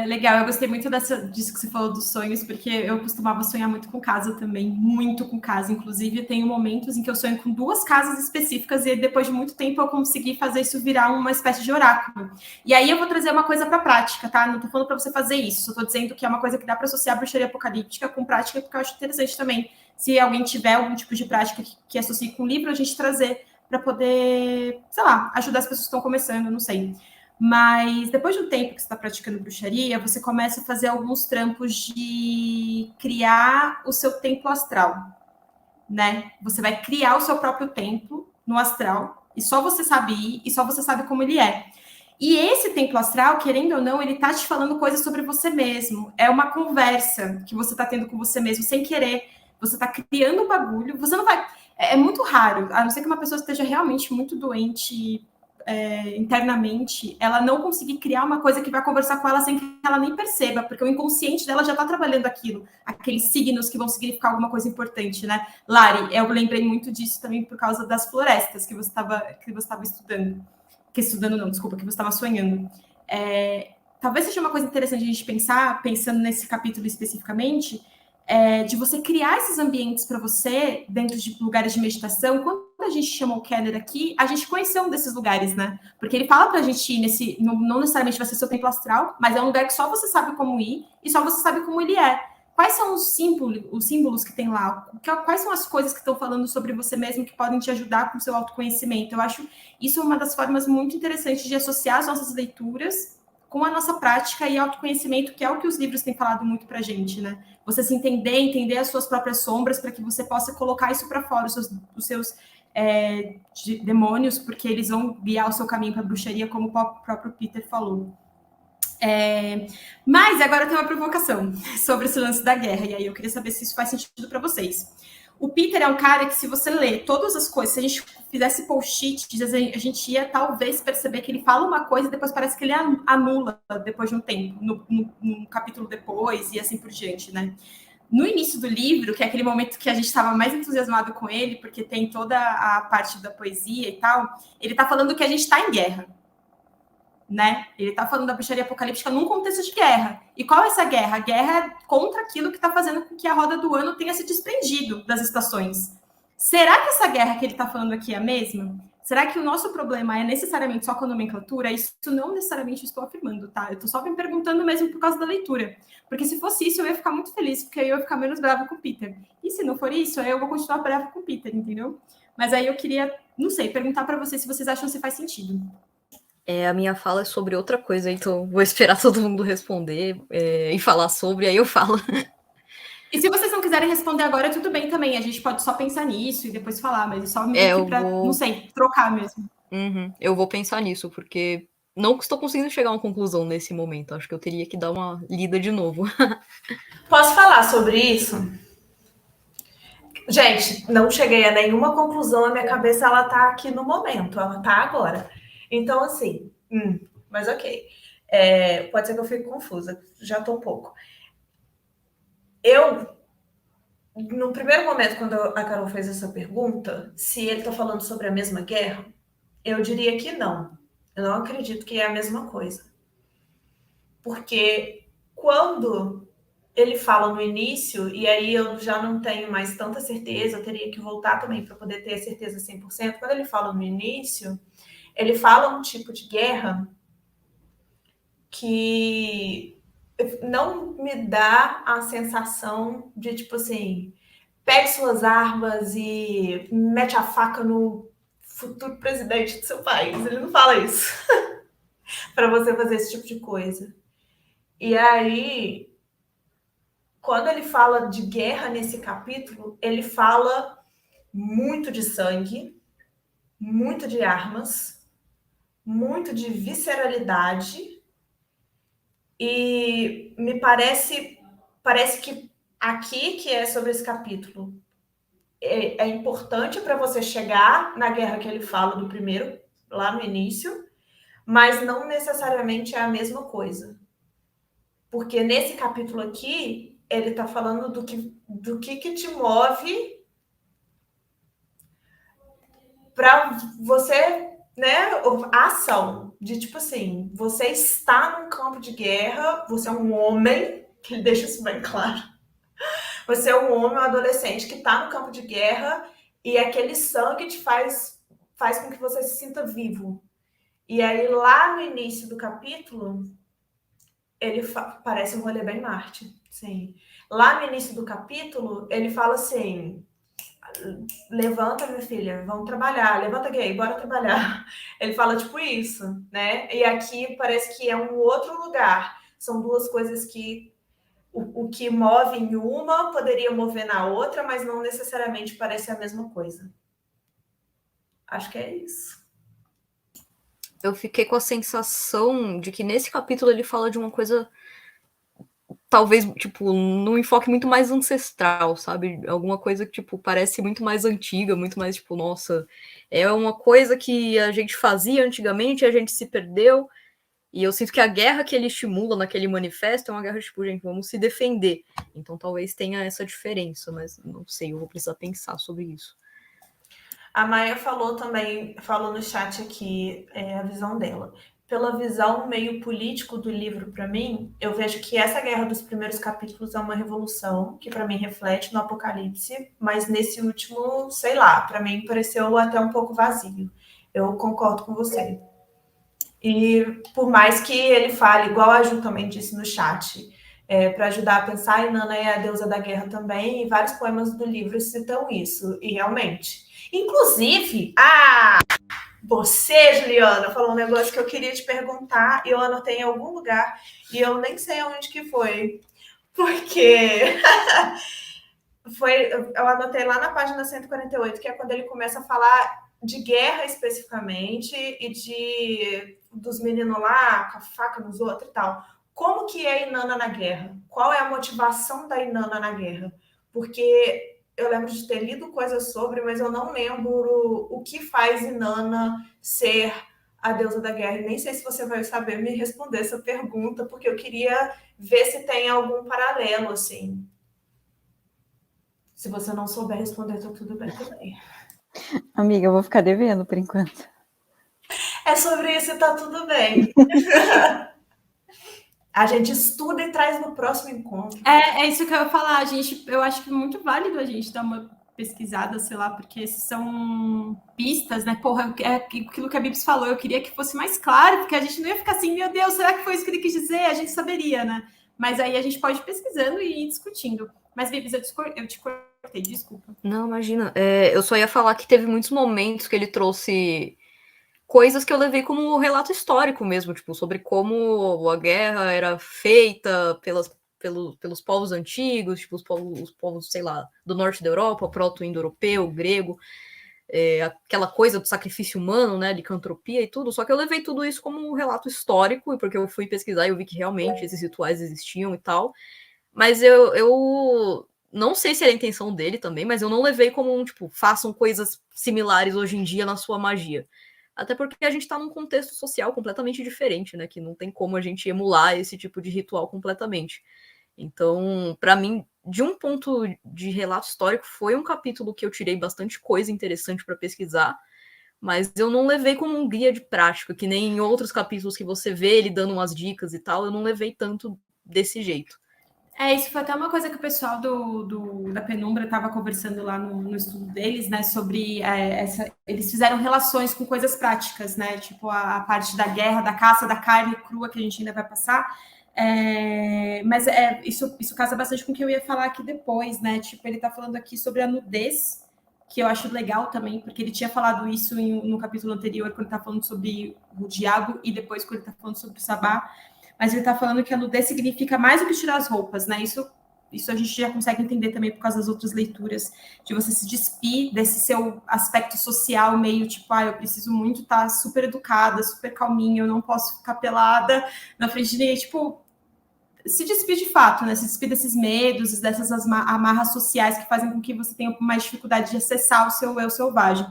Legal, eu gostei muito disso que você falou dos sonhos, porque eu costumava sonhar muito com casa também, muito com casa. Inclusive, eu tenho momentos em que eu sonho com 2 casas específicas e depois de muito tempo eu consegui fazer isso virar uma espécie de oráculo. E aí eu vou trazer uma coisa para prática, tá? Não tô falando para você fazer isso, eu tô dizendo que é uma coisa que dá para associar a bruxaria apocalíptica com prática, porque eu acho interessante também. Se alguém tiver algum tipo de prática que associe com o livro, a gente trazer para poder, sei lá, ajudar as pessoas que estão começando, não sei. Mas depois de um tempo que você está praticando bruxaria, você começa a fazer alguns trampos de criar o seu templo astral, né? Você vai criar o seu próprio templo no astral, e só você sabe ir, e só você sabe como ele é. E esse templo astral, querendo ou não, ele tá te falando coisas sobre você mesmo. É uma conversa que você tá tendo com você mesmo, sem querer. Você tá criando um bagulho, você não vai... É muito raro, a não ser que uma pessoa esteja realmente muito doente... internamente, ela não conseguir criar uma coisa que vai conversar com ela sem que ela nem perceba, porque o inconsciente dela já está trabalhando aquilo, aqueles signos que vão significar alguma coisa importante, né? Lari, eu lembrei muito disso também por causa das florestas que você estava estudando. Que você estava sonhando. Talvez seja uma coisa interessante a gente pensar, pensando nesse capítulo especificamente, de você criar esses ambientes para você dentro de lugares de meditação. Quando a gente chamou o Keller aqui, a gente conheceu um desses lugares, né? Porque ele fala para a gente ir nesse... Não necessariamente vai ser seu templo astral, mas é um lugar que só você sabe como ir e só você sabe como ele é. Quais são os símbolos que tem lá? Quais são as coisas que estão falando sobre você mesmo que podem te ajudar com o seu autoconhecimento? Eu acho isso uma das formas muito interessantes de associar as nossas leituras com a nossa prática e autoconhecimento, que é o que os livros têm falado muito para a gente, né? Você se entender as suas próprias sombras para que você possa colocar isso para fora, os seus demônios, porque eles vão guiar o seu caminho para a bruxaria, como o próprio Peter falou. Mas agora tem uma provocação sobre esse lance da guerra, e aí eu queria saber se isso faz sentido para vocês. O Peter é um cara que, se você ler todas as coisas, se a gente fizesse post-it, a gente ia talvez perceber que ele fala uma coisa e depois parece que ele anula depois de um tempo, no capítulo depois e assim por diante, né? No início do livro, que é aquele momento que a gente estava mais entusiasmado com ele, porque tem toda a parte da poesia e tal, ele está falando que a gente está em guerra, né? Ele está falando da bruxaria apocalíptica num contexto de guerra. E qual é essa guerra? A guerra é contra aquilo que está fazendo com que a roda do ano tenha se desprendido das estações. Será que essa guerra que ele está falando aqui é a mesma? Será que o nosso problema é necessariamente só com a nomenclatura? Isso não necessariamente estou afirmando, tá? Eu estou só me perguntando mesmo por causa da leitura. Porque se fosse isso, eu ia ficar muito feliz, porque aí eu ia ficar menos brava com o Peter. E se não for isso, aí eu vou continuar brava com o Peter, entendeu? Mas aí eu queria, não sei, perguntar para vocês se vocês acham que faz sentido. A minha fala é sobre outra coisa, então vou esperar todo mundo responder e falar sobre, aí eu falo. E se vocês não quiserem responder agora, tudo bem também. A gente pode só pensar nisso e depois falar, mas só meio que pra, não sei, trocar mesmo. Eu vou pensar nisso, porque não estou conseguindo chegar a uma conclusão nesse momento. Acho que eu teria que dar uma lida de novo. Posso falar sobre isso? Gente, não cheguei a nenhuma conclusão. A minha cabeça, ela tá aqui no momento. Ela tá agora. Então, assim... mas ok. Pode ser que eu fique confusa. Já tô um pouco. No primeiro momento, quando a Carol fez essa pergunta, se ele tá falando sobre a mesma guerra, eu diria que não. Eu não acredito que é a mesma coisa. Porque quando ele fala no início, e aí eu já não tenho mais tanta certeza, eu teria que voltar também para poder ter a certeza 100%. Quando ele fala no início, ele fala um tipo de guerra que não me dá a sensação de, tipo assim, pegue suas armas e mete a faca no futuro presidente do seu país. Ele não fala isso. para você fazer esse tipo de coisa. E aí, quando ele fala de guerra nesse capítulo, ele fala muito de sangue, muito de armas, muito de visceralidade, e me parece que aqui, que é sobre esse capítulo, é importante para você chegar na guerra que ele fala do primeiro, lá no início, mas não necessariamente é a mesma coisa. Porque nesse capítulo aqui, ele está falando do que te move para você, né, a ação, de tipo assim, você está num campo de guerra, você é um homem, que ele deixa isso bem claro, você é um homem, um adolescente que está no campo de guerra e aquele sangue te faz com que você se sinta vivo. E aí, lá no início do capítulo, ele parece um rolê bem Marte, sim. Lá no início do capítulo, ele fala assim: levanta, minha filha, vamos trabalhar. Levanta, gay, bora trabalhar. Ele fala tipo isso, né? E aqui parece que é um outro lugar. São duas coisas que o que move em uma poderia mover na outra, mas não necessariamente parece a mesma coisa. Acho que é isso. Eu fiquei com a sensação de que nesse capítulo ele fala de uma coisa, talvez, tipo, num enfoque muito mais ancestral, sabe? Alguma coisa que, tipo, parece muito mais antiga, muito mais, tipo, nossa, é uma coisa que a gente fazia antigamente, a gente se perdeu, e eu sinto que a guerra que ele estimula naquele manifesto é uma guerra, tipo, gente, vamos se defender. Então talvez tenha essa diferença, mas não sei, eu vou precisar pensar sobre isso. A Maia falou também, falou no chat aqui a visão dela. Pela visão meio político do livro, para mim, eu vejo que essa guerra dos primeiros capítulos é uma revolução, que para mim reflete no Apocalipse, mas nesse último, sei lá, para mim pareceu até um pouco vazio. Eu concordo com você. E por mais que ele fale, igual a Ju também disse no chat, para ajudar a pensar, Inanna é a deusa da guerra também, e vários poemas do livro citam isso, e realmente. Inclusive, você, Juliana, falou um negócio que eu queria te perguntar, e eu anotei em algum lugar, e eu nem sei onde que foi, porque eu anotei lá na página 148, que é quando ele começa a falar de guerra especificamente, e dos meninos lá, com a faca nos outros e tal. Como que é a Inanna na guerra? Qual é a motivação da Inanna na guerra? Porque eu lembro de ter lido coisas sobre, mas eu não lembro o que faz Inanna ser a deusa da guerra. E nem sei se você vai saber me responder essa pergunta, porque eu queria ver se tem algum paralelo, assim. Se você não souber responder, tá tudo bem também. Amiga, eu vou ficar devendo por enquanto. É sobre isso e tá tudo bem. A gente estuda e traz no próximo encontro. É isso que eu ia falar, gente. Eu acho que é muito válido a gente dar uma pesquisada, sei lá, porque esses são pistas, né? Porra, é aquilo que a Bibs falou, eu queria que fosse mais claro, porque a gente não ia ficar assim, meu Deus, será que foi isso que ele quis dizer? A gente saberia, né? Mas aí a gente pode ir pesquisando e ir discutindo. Mas, Bibs, eu te cortei, desculpa. Não, imagina. Eu só ia falar que teve muitos momentos que ele trouxe coisas que eu levei como relato histórico mesmo, tipo, sobre como a guerra era feita pelos povos antigos, tipo, os povos, sei lá, do norte da Europa, proto-indo-europeu, grego, aquela coisa do sacrifício humano, né, licantropia e tudo, só que eu levei tudo isso como um relato histórico, porque eu fui pesquisar e eu vi que realmente esses rituais existiam e tal, mas eu não sei se era a intenção dele também, mas eu não levei como um, tipo, façam coisas similares hoje em dia na sua magia. Até porque a gente tá num contexto social completamente diferente, né? Que não tem como a gente emular esse tipo de ritual completamente. Então, para mim, de um ponto de relato histórico, foi um capítulo que eu tirei bastante coisa interessante para pesquisar, mas eu não levei como um guia de prática, que nem em outros capítulos que você vê ele dando umas dicas e tal, eu não levei tanto desse jeito. Isso foi até uma coisa que o pessoal da Penumbra estava conversando lá no estudo deles, né? Sobre eles fizeram relações com coisas práticas, né? Tipo a parte da guerra, da caça, da carne crua que a gente ainda vai passar. Mas isso casa bastante com o que eu ia falar aqui depois, né? Tipo, ele está falando aqui sobre a nudez que eu acho legal também, porque ele tinha falado isso no capítulo anterior, quando ele está falando sobre o diabo, e depois quando ele está falando sobre o sabá, mas ele está falando que a nudez significa mais do que tirar as roupas, né? Isso a gente já consegue entender também por causa das outras leituras, de você se despir desse seu aspecto social, meio tipo, eu preciso muito estar super educada, super calminha, eu não posso ficar pelada na frente de ninguém, tipo, se despir de fato, né? Se despir desses medos, dessas amarras sociais que fazem com que você tenha mais dificuldade de acessar o seu eu selvagem.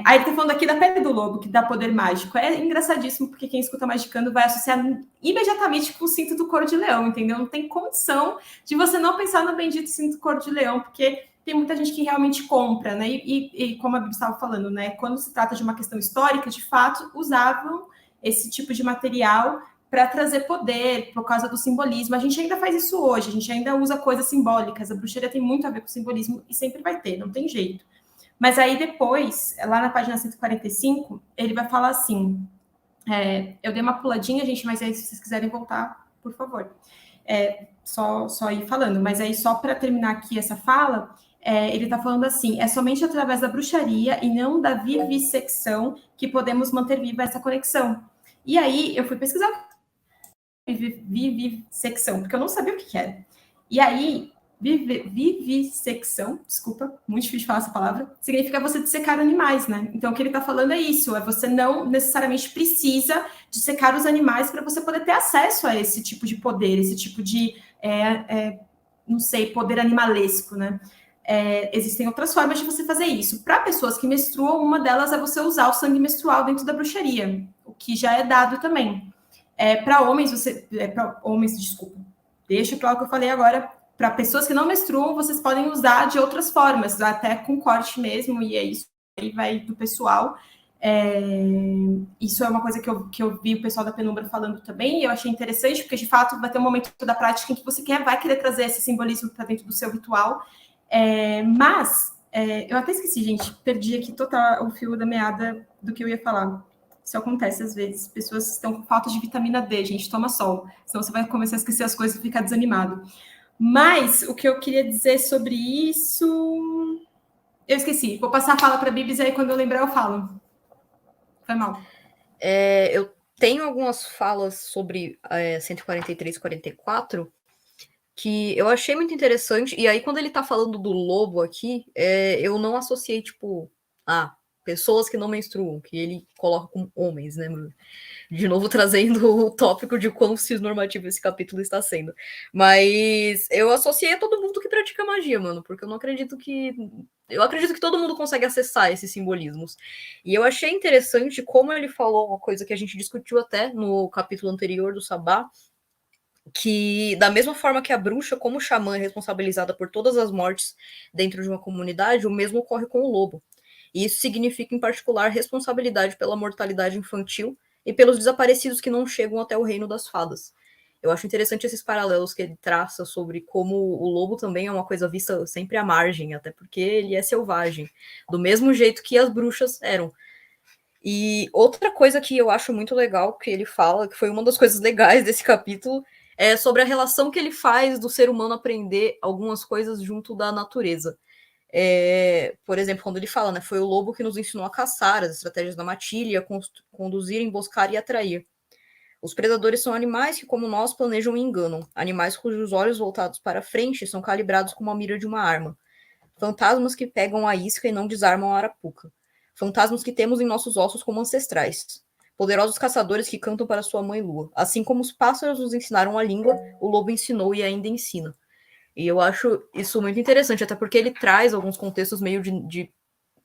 Aí ele tá falando aqui da pele do lobo, que dá poder mágico. É engraçadíssimo, porque quem escuta Magicando vai associar imediatamente com o cinto do couro de leão, entendeu? Não tem condição de você não pensar no bendito cinto do couro de leão, porque tem muita gente que realmente compra, né? E como a Bíblia estava falando, né? Quando se trata de uma questão histórica, de fato, usavam esse tipo de material para trazer poder, por causa do simbolismo. A gente ainda faz isso hoje, a gente ainda usa coisas simbólicas. A bruxaria tem muito a ver com simbolismo e sempre vai ter, não tem jeito. Mas aí depois, lá na página 145, ele vai falar assim, eu dei uma puladinha, gente, mas aí se vocês quiserem voltar, por favor. Só ir falando, mas aí só para terminar aqui essa fala, ele está falando assim, é somente através da bruxaria e não da vivissecção que podemos manter viva essa conexão. E aí eu fui pesquisar vivissecção, porque eu não sabia o que era. E aí, vivissecção, desculpa, muito difícil de falar essa palavra, significa você dissecar animais, né? Então, o que ele está falando é isso, você não necessariamente precisa dissecar os animais para você poder ter acesso a esse tipo de poder, esse tipo de, não sei, poder animalesco, né? Existem outras formas de você fazer isso. Para pessoas que menstruam, uma delas é você usar o sangue menstrual dentro da bruxaria, o que já é dado também. Para homens, desculpa, deixa para o que eu falei agora. Para pessoas que não menstruam, vocês podem usar de outras formas, até com corte mesmo, e é isso aí vai do pessoal. Isso é uma coisa que eu vi o pessoal da Penumbra falando também, e eu achei interessante, porque de fato vai ter um momento da prática em que você vai querer trazer esse simbolismo para dentro do seu ritual. Mas eu até esqueci, gente, perdi aqui total o fio da meada do que eu ia falar. Isso acontece às vezes. Pessoas estão com falta de vitamina D, gente, toma sol. Senão você vai começar a esquecer as coisas e ficar desanimado. Mas o que eu queria dizer sobre isso... Eu esqueci. Vou passar a fala para a Bibis e aí quando eu lembrar eu falo. Foi mal. Eu tenho algumas falas sobre 143 e 44 que eu achei muito interessante. E aí quando ele tá falando do lobo aqui, eu não associei, tipo... pessoas que não menstruam, que ele coloca como homens, né? De novo trazendo o tópico de quão cisnormativo esse capítulo está sendo. Mas eu associei a todo mundo que pratica magia, mano, porque eu não acredito que... Eu acredito que todo mundo consegue acessar esses simbolismos. E eu achei interessante como ele falou uma coisa que a gente discutiu até no capítulo anterior do Sabá, que da mesma forma que a bruxa, como xamã, é responsabilizada por todas as mortes dentro de uma comunidade, o mesmo ocorre com o lobo. E isso significa, em particular, responsabilidade pela mortalidade infantil e pelos desaparecidos que não chegam até o reino das fadas. Eu acho interessante esses paralelos que ele traça sobre como o lobo também é uma coisa vista sempre à margem, até porque ele é selvagem, do mesmo jeito que as bruxas eram. E outra coisa que eu acho muito legal que ele fala, que foi uma das coisas legais desse capítulo, é sobre a relação que ele faz do ser humano aprender algumas coisas junto da natureza. Por exemplo, quando ele fala, né, foi o lobo que nos ensinou a caçar, as estratégias da matilha, a conduzir, emboscar e atrair. Os predadores são animais que, como nós, planejam e enganam. Animais cujos olhos voltados para frente são calibrados como a mira de uma arma. Fantasmas que pegam a isca e não desarmam a arapuca. Fantasmas que temos em nossos ossos como ancestrais. Poderosos caçadores que cantam para sua mãe lua. Assim como os pássaros nos ensinaram a língua, o lobo ensinou e ainda ensina. E eu acho isso muito interessante, até porque ele traz alguns contextos meio de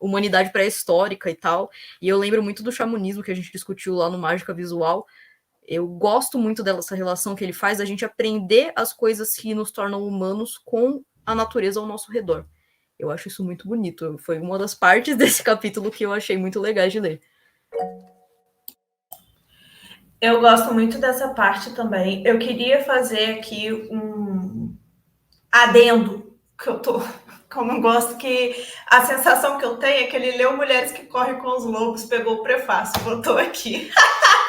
humanidade pré-histórica e tal. E eu lembro muito do xamanismo que a gente discutiu lá no Mágica Visual. Eu gosto muito dessa relação que ele faz, da gente aprender as coisas que nos tornam humanos com a natureza ao nosso redor. Eu acho isso muito bonito. Foi uma das partes desse capítulo que eu achei muito legal de ler. Eu gosto muito dessa parte também. Eu queria fazer aqui um adendo, que eu não gosto, que a sensação que eu tenho é que ele leu Mulheres que Correm com os Lobos, pegou o prefácio, botou aqui.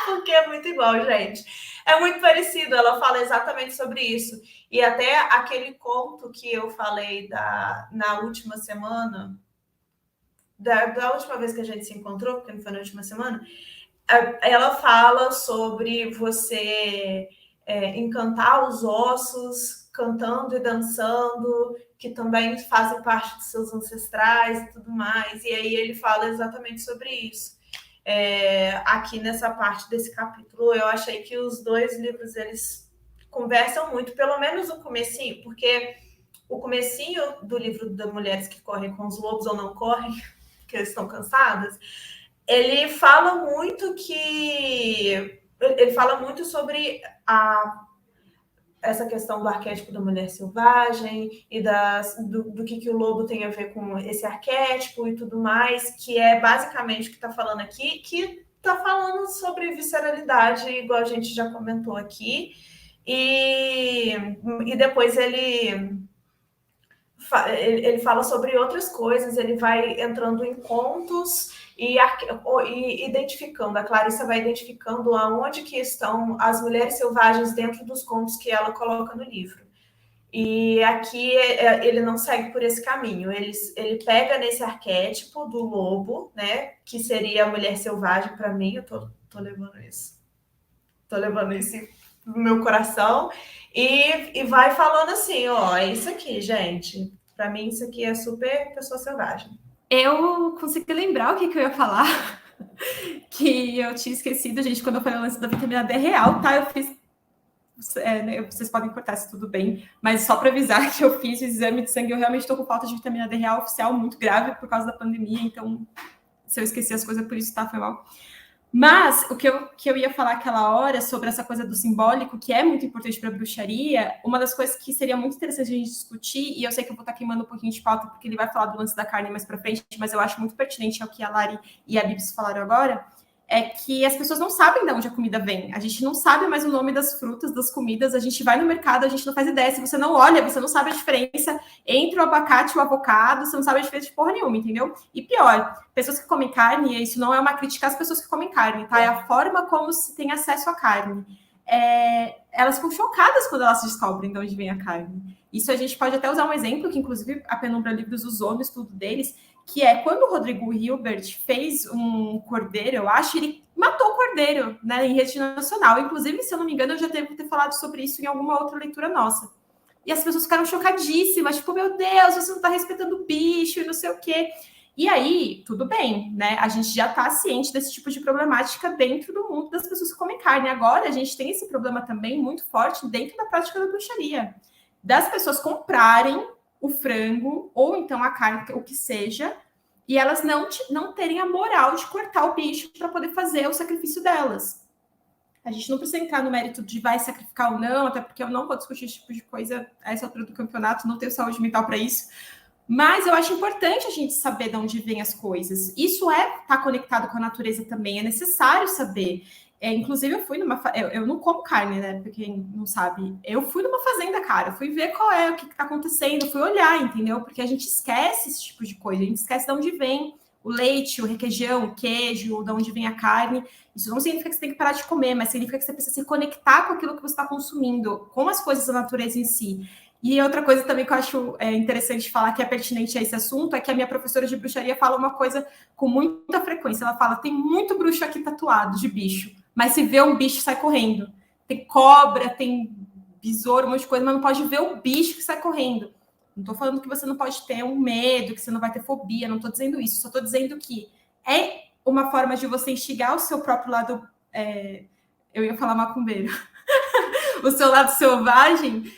Porque é muito igual, gente. É muito parecido, ela fala exatamente sobre isso. E até aquele conto que eu falei na última semana, da última vez que a gente se encontrou, porque não foi na última semana, ela fala sobre você encantar os ossos, cantando e dançando, que também fazem parte dos seus ancestrais e tudo mais. E aí ele fala exatamente sobre isso. Aqui nessa parte desse capítulo, eu achei que os dois livros, eles conversam muito, pelo menos o comecinho, porque o comecinho do livro da Mulheres que Correm com os Lobos ou Não Correm, que eles estão cansadas, ele fala muito sobre essa questão do arquétipo da mulher selvagem e do que o lobo tem a ver com esse arquétipo e tudo mais, que é basicamente o que está falando aqui, que está falando sobre visceralidade, igual a gente já comentou aqui, e depois ele fala sobre outras coisas, ele vai entrando em contos e identificando, a Clarissa vai identificando aonde que estão as mulheres selvagens dentro dos contos que ela coloca no livro. E aqui ele não segue por esse caminho, ele pega nesse arquétipo do lobo, né, que seria a mulher selvagem para mim, eu tô levando isso no meu coração, e vai falando assim, ó, é isso aqui, gente, para mim isso aqui é super pessoa selvagem. Eu consegui lembrar o que eu ia falar, que eu tinha esquecido, gente, quando eu falei o lance da vitamina D real, tá? Eu fiz. Vocês podem cortar se tudo bem, mas só para avisar que eu fiz o exame de sangue, eu realmente estou com falta de vitamina D real oficial muito grave por causa da pandemia, então se eu esqueci as coisas por isso, tá? Foi mal. Mas o que eu ia falar aquela hora sobre essa coisa do simbólico, que é muito importante para a bruxaria, uma das coisas que seria muito interessante a gente discutir, e eu sei que eu vou estar queimando um pouquinho de pauta, porque ele vai falar do lance da carne mais para frente, mas eu acho muito pertinente ao que a Lari e a Bibs falaram agora, é que as pessoas não sabem de onde a comida vem. A gente não sabe mais o nome das frutas, das comidas, a gente vai no mercado, a gente não faz ideia. Se você não olha, você não sabe a diferença entre o abacate e o avocado, você não sabe a diferença de porra nenhuma, entendeu? E pior, pessoas que comem carne, e isso não é uma crítica às pessoas que comem carne, tá? É a forma como se tem acesso à carne. Elas ficam chocadas quando elas descobrem de onde vem a carne. Isso a gente pode até usar um exemplo, que inclusive a Penumbra Livros usou no estudo deles, que é quando o Rodrigo Hilbert fez um cordeiro, eu acho, ele matou o cordeiro, né, em rede nacional. Inclusive, se eu não me engano, eu já devo ter falado sobre isso em alguma outra leitura nossa. E as pessoas ficaram chocadíssimas, tipo, meu Deus, você não está respeitando o bicho e não sei o quê. E aí, tudo bem, né? A gente já está ciente desse tipo de problemática dentro do mundo das pessoas que comem carne. Agora, a gente tem esse problema também muito forte dentro da prática da bruxaria. Das pessoas comprarem o frango, ou então a carne, o que seja, e elas não terem a moral de cortar o bicho para poder fazer o sacrifício delas. A gente não precisa entrar no mérito de vai sacrificar ou não, até porque eu não vou discutir esse tipo de coisa a essa altura do campeonato, não tenho saúde mental para isso. Mas eu acho importante a gente saber de onde vêm as coisas. Isso tá conectado com a natureza também, é necessário saber. Inclusive, eu fui numa... Eu não como carne, né? Pra quem não sabe. Eu fui numa fazenda, cara. Fui ver o que tá acontecendo. Fui olhar, entendeu? Porque a gente esquece esse tipo de coisa. A gente esquece de onde vem o leite, o requeijão, o queijo, de onde vem a carne. Isso não significa que você tem que parar de comer, mas significa que você precisa se conectar com aquilo que você está consumindo, com as coisas da natureza em si. E outra coisa também que eu acho interessante falar, que é pertinente a esse assunto, é que a minha professora de bruxaria fala uma coisa com muita frequência. Ela fala, tem muito bruxo aqui tatuado de bicho, mas se vê um bicho, sai correndo. Tem cobra, tem besouro, um monte de coisa, mas não pode ver o bicho que sai correndo. Não estou falando que você não pode ter um medo, que você não vai ter fobia, não estou dizendo isso. Só estou dizendo que é uma forma de você instigar o seu próprio lado... eu ia falar macumbeiro. O seu lado selvagem...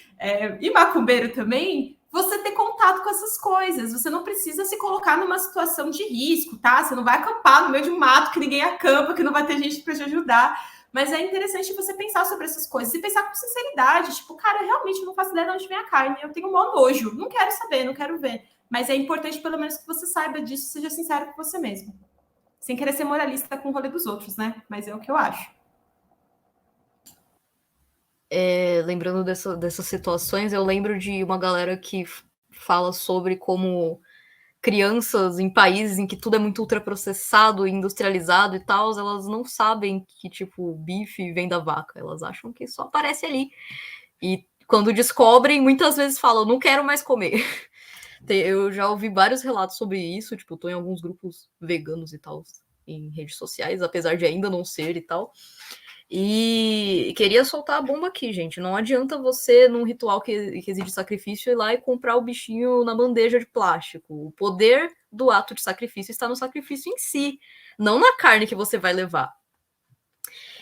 e macumbeiro também, você ter contato com essas coisas. Você não precisa se colocar numa situação de risco, tá? Você não vai acampar no meio de um mato que ninguém acampa, que não vai ter gente para te ajudar. Mas é interessante você pensar sobre essas coisas e pensar com sinceridade. Tipo, cara, eu realmente não faço ideia de onde vem a carne. Eu tenho um maior nojo. Não quero saber, não quero ver. Mas é importante, pelo menos, que você saiba disso e seja sincero com você mesmo. Sem querer ser moralista com o rolê dos outros, né? Mas é o que eu acho. Lembrando dessas situações, eu lembro de uma galera que fala sobre como crianças em países em que tudo é muito ultraprocessado, industrializado e tal, elas não sabem que, tipo, o bife vem da vaca. Elas acham que só aparece ali. E quando descobrem, muitas vezes falam, não quero mais comer. Eu já ouvi vários relatos sobre isso, tipo, tô em alguns grupos veganos e tal, em redes sociais, apesar de ainda não ser e tal. E queria soltar a bomba aqui, gente. Não adianta você, num ritual que exige sacrifício, ir lá e comprar o bichinho na bandeja de plástico. O poder do ato de sacrifício está no sacrifício em si, não na carne que você vai levar.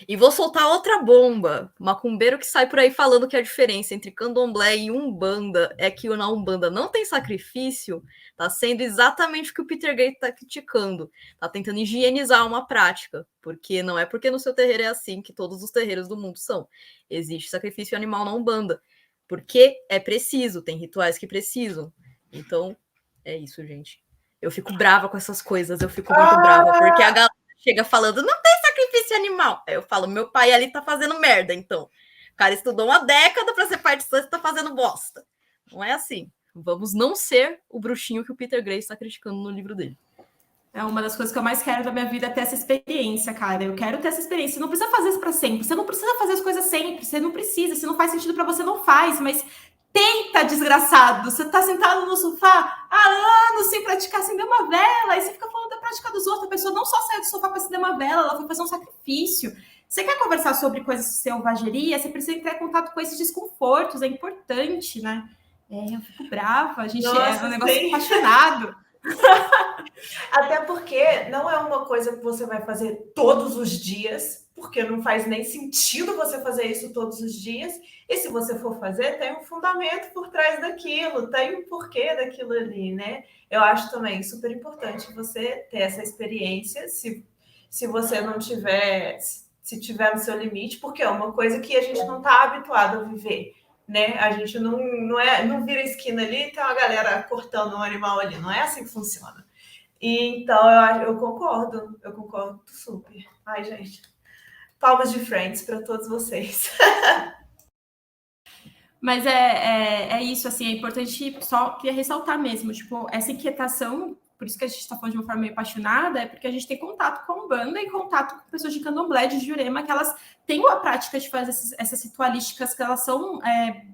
E vou soltar outra bomba. Macumbeiro que sai por aí falando que a diferença entre candomblé e umbanda é que na umbanda não tem sacrifício, tá sendo exatamente o que o Peter Gray tá criticando. Tá tentando higienizar uma prática, porque não é porque no seu terreiro é assim que todos os terreiros do mundo são. Existe sacrifício animal na umbanda, porque é preciso, tem rituais que precisam. Então, é isso, gente. Eu fico brava com essas coisas, eu fico muito brava, porque a galera chega falando, não tem sacrifício animal. Aí eu falo, meu pai ali tá fazendo merda, então. O cara estudou uma década pra ser pai de santo e tá fazendo bosta. Não é assim. Vamos não ser o bruxinho que o Peter Gray está criticando no livro dele. É uma das coisas que eu mais quero da minha vida, é ter essa experiência, cara. Eu quero ter essa experiência. Você não precisa fazer isso para sempre. Você não precisa fazer as coisas sempre. Você não precisa. Se não faz sentido para você, não faz. Mas tenta, desgraçado. Você tá sentado no sofá há anos sem praticar, acender uma vela. Aí você fica falando da prática dos outros. A pessoa não só saiu do sofá para acender uma vela, ela foi fazer um sacrifício. Você quer conversar sobre coisas de selvageria? Você precisa entrar em contato com esses desconfortos. É importante, né? Eu fico brava. A gente é um negócio apaixonado. Até porque não é uma coisa que você vai fazer todos os dias, porque não faz nem sentido você fazer isso todos os dias. E se você for fazer, tem um fundamento por trás daquilo, tem um porquê daquilo ali, né? Eu acho também super importante você ter essa experiência, se você não tiver, se tiver no seu limite, porque é uma coisa que a gente não está habituado a viver. Né? A gente não vira esquina ali e tem uma galera cortando um animal ali. Não é assim que funciona. E, então, eu concordo super. Ai, gente. Palmas de frente para todos vocês. Mas é isso, assim, é importante, só queria ressaltar mesmo, tipo, essa inquietação, por isso que a gente está falando de uma forma meio apaixonada, é porque a gente tem contato com a Umbanda e contato com pessoas de Candomblé, de Jurema, que elas têm a prática de fazer essas ritualísticas, que elas são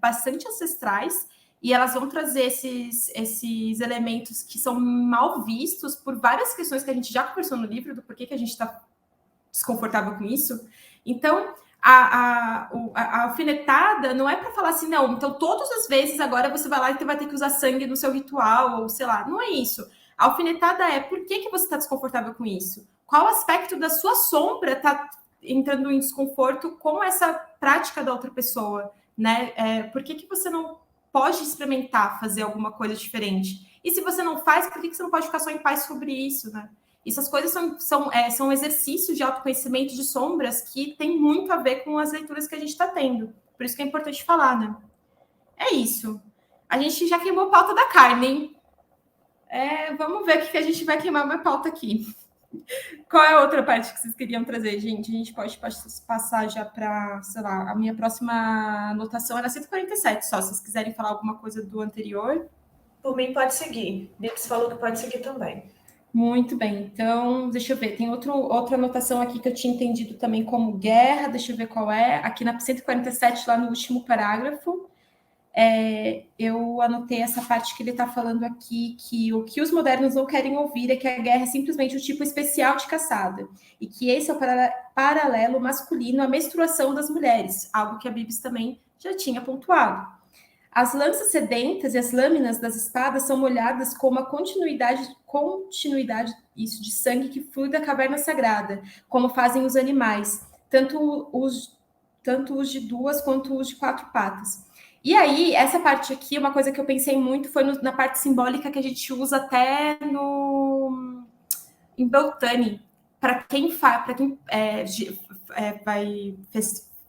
bastante ancestrais, e elas vão trazer esses elementos que são mal vistos por várias questões que a gente já conversou no livro, do porquê que a gente está desconfortável com isso. Então, a alfinetada não é para falar assim, não, então todas as vezes agora você vai lá e vai ter que usar sangue no seu ritual, ou sei lá, não é isso. A alfinetada é por que você está desconfortável com isso? Qual aspecto da sua sombra está entrando em desconforto com essa prática da outra pessoa, né? Por que você não pode experimentar fazer alguma coisa diferente? E se você não faz, por que você não pode ficar só em paz sobre isso, né? Essas coisas são exercícios de autoconhecimento de sombras que tem muito a ver com as leituras que a gente está tendo. Por isso que é importante falar, né? É isso. A gente já queimou a pauta da carne, hein? Vamos ver o que a gente vai queimar uma pauta aqui. Qual é a outra parte que vocês queriam trazer, gente? A gente pode passar já para, sei lá, a minha próxima anotação era 147 só. Se vocês quiserem falar alguma coisa do anterior. Por mim, pode seguir. Bips falou que pode seguir também. Muito bem, então, deixa eu ver, tem outra anotação aqui que eu tinha entendido também como guerra, deixa eu ver qual é, aqui na 147, lá no último parágrafo, eu anotei essa parte que ele está falando aqui, que o que os modernos não querem ouvir é que a guerra é simplesmente um tipo especial de caçada, e que esse é o paralelo masculino à menstruação das mulheres, algo que a Bibis também já tinha pontuado. As lanças sedentas e as lâminas das espadas são molhadas com uma continuidade isso, de sangue que flui da caverna sagrada, como fazem os animais, tanto os de 2 quanto os de 4 patas. E aí, essa parte aqui, uma coisa que eu pensei muito foi na parte simbólica que a gente usa até em Beltane, para quem vai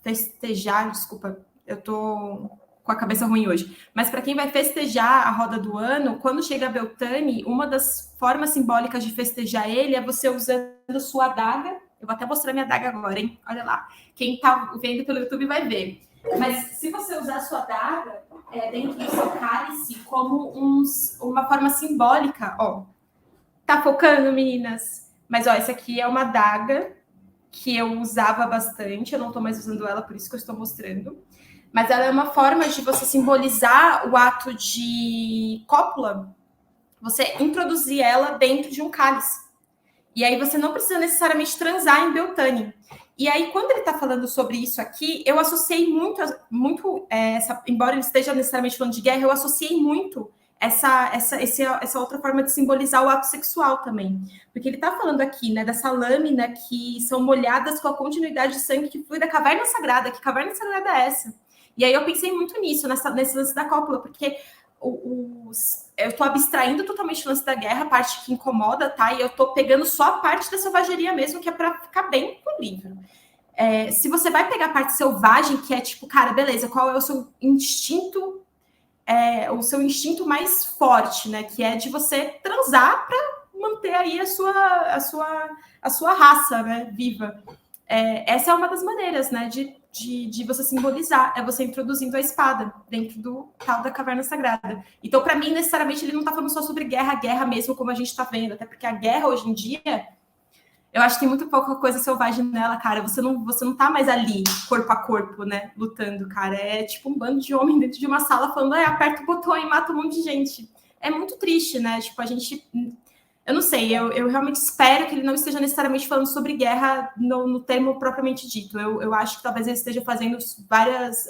festejar, desculpa, eu tô com a cabeça ruim hoje, mas para quem vai festejar a roda do ano, quando chega a Beltane, uma das formas simbólicas de festejar ele é você usando sua adaga. Eu vou até mostrar minha adaga agora, hein? Olha lá. Quem tá vendo pelo YouTube vai ver. Mas se você usar sua adaga dentro do seu cálice como uma forma simbólica, ó. Tá focando, meninas? Mas, ó, essa aqui é uma adaga que eu usava bastante, eu não tô mais usando ela, por isso que eu estou mostrando. Mas ela é uma forma de você simbolizar o ato de cópula você introduzir ela dentro de um cálice. E aí você não precisa necessariamente transar em Beltane. E aí, quando ele está falando sobre isso aqui, eu associei muito embora ele esteja necessariamente falando de guerra, eu associei muito essa outra forma de simbolizar o ato sexual também. Porque ele está falando aqui, né, dessa lâmina que são molhadas com a continuidade de sangue que flui da caverna sagrada. Que caverna sagrada é essa? E aí eu pensei muito nisso, nesse lance da cópula, porque eu tô abstraindo totalmente o lance da guerra, a parte que incomoda, tá? E eu tô pegando só a parte da selvageria mesmo, que é para ficar bem no livro. Se você vai pegar a parte selvagem, que é tipo, cara, beleza, qual é o seu instinto, o seu instinto mais forte, né? Que é de você transar para manter aí a sua raça, né, viva. Essa é uma das maneiras, né, de você simbolizar, é você introduzindo a espada dentro do tal da caverna sagrada. Então, para mim, necessariamente, ele não está falando só sobre guerra mesmo, como a gente está vendo, até porque a guerra, hoje em dia, eu acho que tem muito pouca coisa selvagem nela, cara. Você não tá mais ali, corpo a corpo, né, lutando, cara. É tipo um bando de homem dentro de uma sala falando, aperta o botão e mata um monte de gente. É muito triste, né, tipo, a gente... Eu não sei, eu realmente espero que ele não esteja necessariamente falando sobre guerra no termo propriamente dito. Eu acho que talvez ele esteja fazendo várias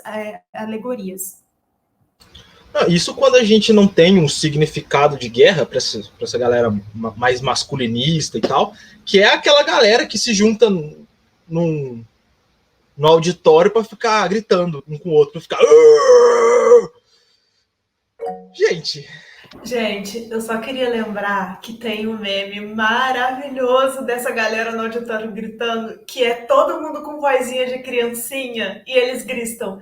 alegorias. Isso quando a gente não tem um significado de guerra para essa galera mais masculinista e tal, que é aquela galera que se junta no auditório para ficar gritando um com o outro, para ficar... Gente, eu só queria lembrar que tem um meme maravilhoso dessa galera no auditório gritando, que é todo mundo com vozinha de criancinha, e eles gritam